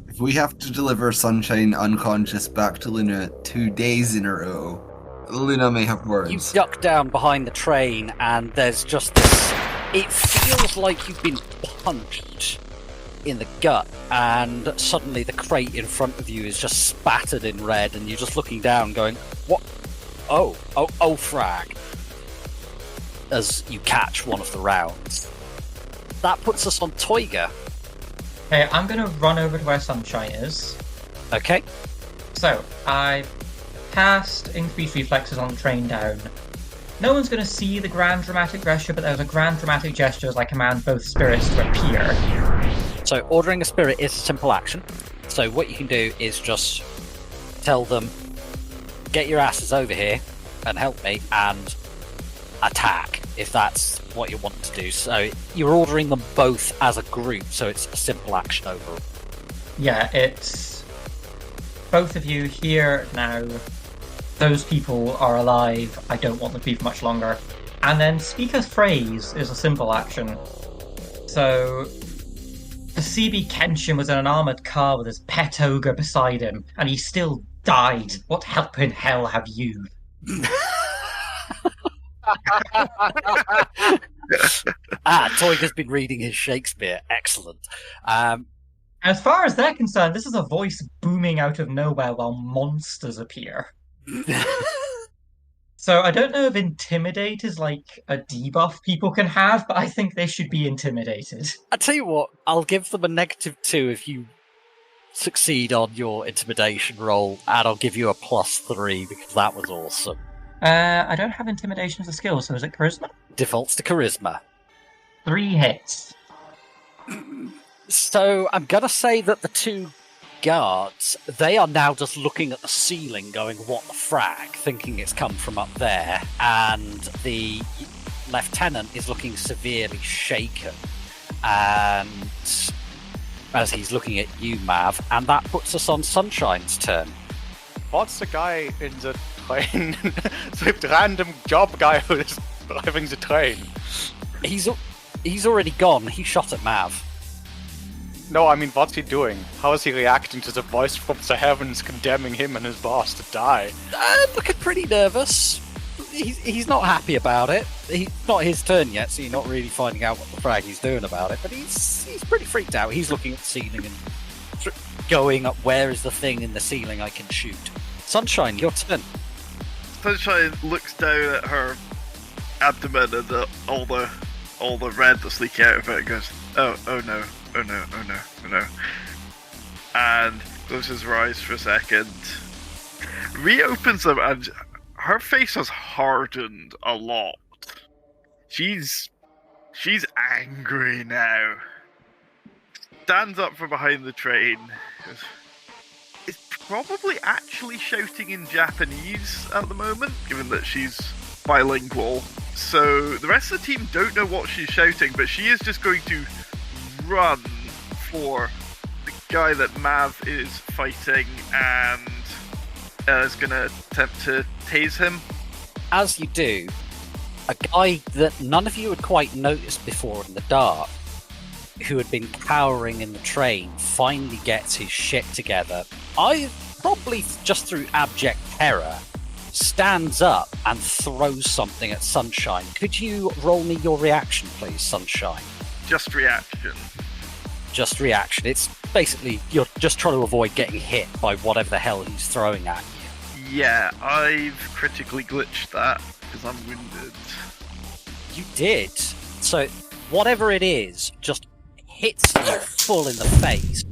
If we have to deliver Sunshine unconscious back to Luna 2 days in a row, Luna may have words. You duck down behind the train, and there's just this... It feels like you've been punched in the gut, and suddenly the crate in front of you is just spattered in red, and you're just looking down going, what? Oh, frag. As you catch one of the rounds. That puts us on Toiga. Okay, I'm gonna run over to where Sunshine is. Okay. So, I cast Increased Reflexes on the train down. No one's going to see the grand dramatic gesture, but there's a grand dramatic gesture as I command both spirits to appear. So ordering a spirit is a simple action. So what you can do is just tell them, get your asses over here and help me, and attack, if that's what you want to do. So you're ordering them both as a group, so it's a simple action overall. Yeah, it's both of you here now. Those people are alive. I don't want them to be for much longer. And then speak a phrase is a simple action. So the CB Kenshin was in an armoured car with his pet ogre beside him, and he still died. What help in hell have you? Toiga's been reading his Shakespeare. Excellent. As far as they're concerned, this is a voice booming out of nowhere while monsters appear. So I don't know if intimidate is like a debuff people can have, but I think they should be intimidated. I tell you what, I'll give them a -2 if you succeed on your intimidation roll, and I'll give you a +3 because that was awesome. I don't have intimidation as a skill, so is it charisma? Defaults to charisma. 3 hits. So I'm gonna say that the 2 guards, they are now just looking at the ceiling going, what the frag, thinking it's come from up there, and the lieutenant is looking severely shaken, and as he's looking at you, Mav, and that puts us on Sunshine's turn. What's the guy in the train? The random job guy who is driving the train. He's already gone. He shot at Mav. No, I mean, what's he doing? How is he reacting to the voice from the heavens condemning him and his boss to die? Looking pretty nervous. He's not happy about it. It's not his turn yet, so you're not really finding out what the frag he's doing about it, but he's pretty freaked out. He's looking at the ceiling and going up, where is the thing in the ceiling I can shoot? Sunshine, your turn. Sunshine looks down at her abdomen and all the red that's leaking out of it and goes, oh no. Oh no. And closes her eyes for a second. Reopens them, and her face has hardened a lot. She's angry now. Stands up from behind the train. Is probably actually shouting in Japanese at the moment, given that she's bilingual. So the rest of the team don't know what she's shouting, but she is just going to run for the guy that Mav is fighting and is going to attempt to tase him. As you do, a guy that none of you had quite noticed before in the dark, who had been cowering in the train, finally gets his shit together. Probably just through abject terror, stands up and throws something at Sunshine. Could you roll me your reaction, please, Sunshine? Just reaction. Just reaction. It's basically you're just trying to avoid getting hit by whatever the hell he's throwing at you. Yeah, I've critically glitched that because I'm wounded. You did. So whatever it is just hits you full in the face.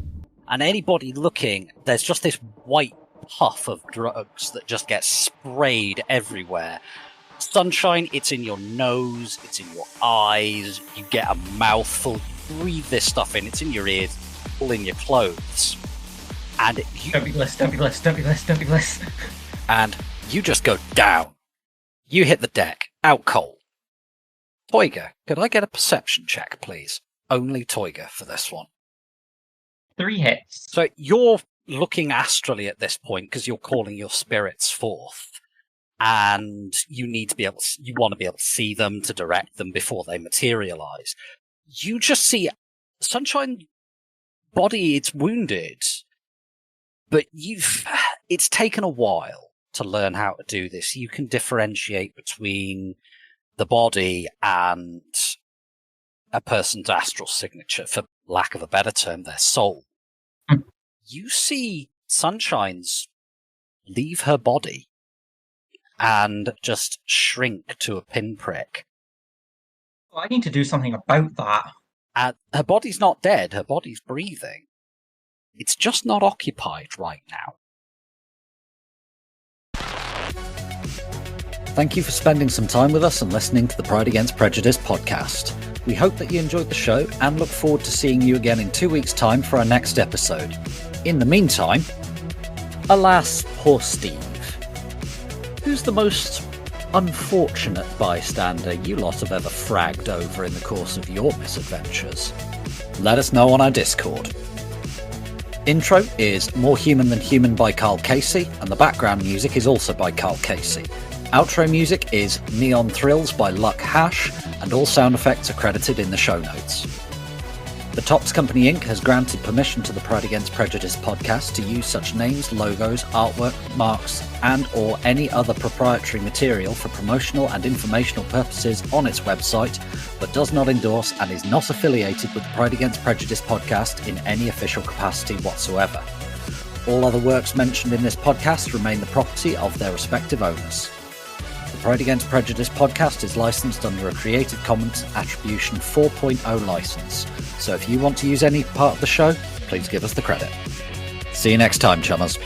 And anybody looking, there's just this white puff of drugs that just gets sprayed everywhere. Sunshine, it's in your nose, it's in your eyes, you get a mouthful, you breathe this stuff in, it's in your ears, all in your clothes. And Don't be bliss, don't be bliss, don't be bliss, don't be bliss. And you just go down. You hit the deck, out cold. Toiga, could I get a perception check, please? Only Toiga for this one. 3 hits. So you're looking astrally at this point because you're calling your spirits forth, and you need to be able to, you want to be able to see them to direct them before they materialize. You just see Sunshine body, it's wounded, but it's taken a while to learn how to do this. You can differentiate between the body and a person's astral signature, for lack of a better term, their soul. You see Sunshine's leave her body and just shrink to a pinprick. I need to do something about that. Her body's not dead, her body's breathing. It's just not occupied right now. Thank you for spending some time with us and listening to the Pride Against Prejudice podcast. We hope that you enjoyed the show and look forward to seeing you again in 2 weeks' time for our next episode. In the meantime, alas, poor Steve. Who's the most unfortunate bystander you lot have ever fragged over in the course of your misadventures? Let us know on our Discord. Intro is More Human Than Human by Carl Casey, and the background music is also by Carl Casey. Outro music is Neon Thrills by LucasDuff, and all sound effects are credited in the show notes. The Tops Company Inc. has granted permission to the Pride Against Prejudice podcast to use such names, logos, artwork, marks, and or any other proprietary material for promotional and informational purposes on its website, but does not endorse and is not affiliated with the Pride Against Prejudice podcast in any official capacity whatsoever. All other works mentioned in this podcast remain the property of their respective owners. The Pride Against Prejudice podcast is licensed under a Creative Commons Attribution 4.0 license, so if you want to use any part of the show, please give us the credit. See you next time, chummers.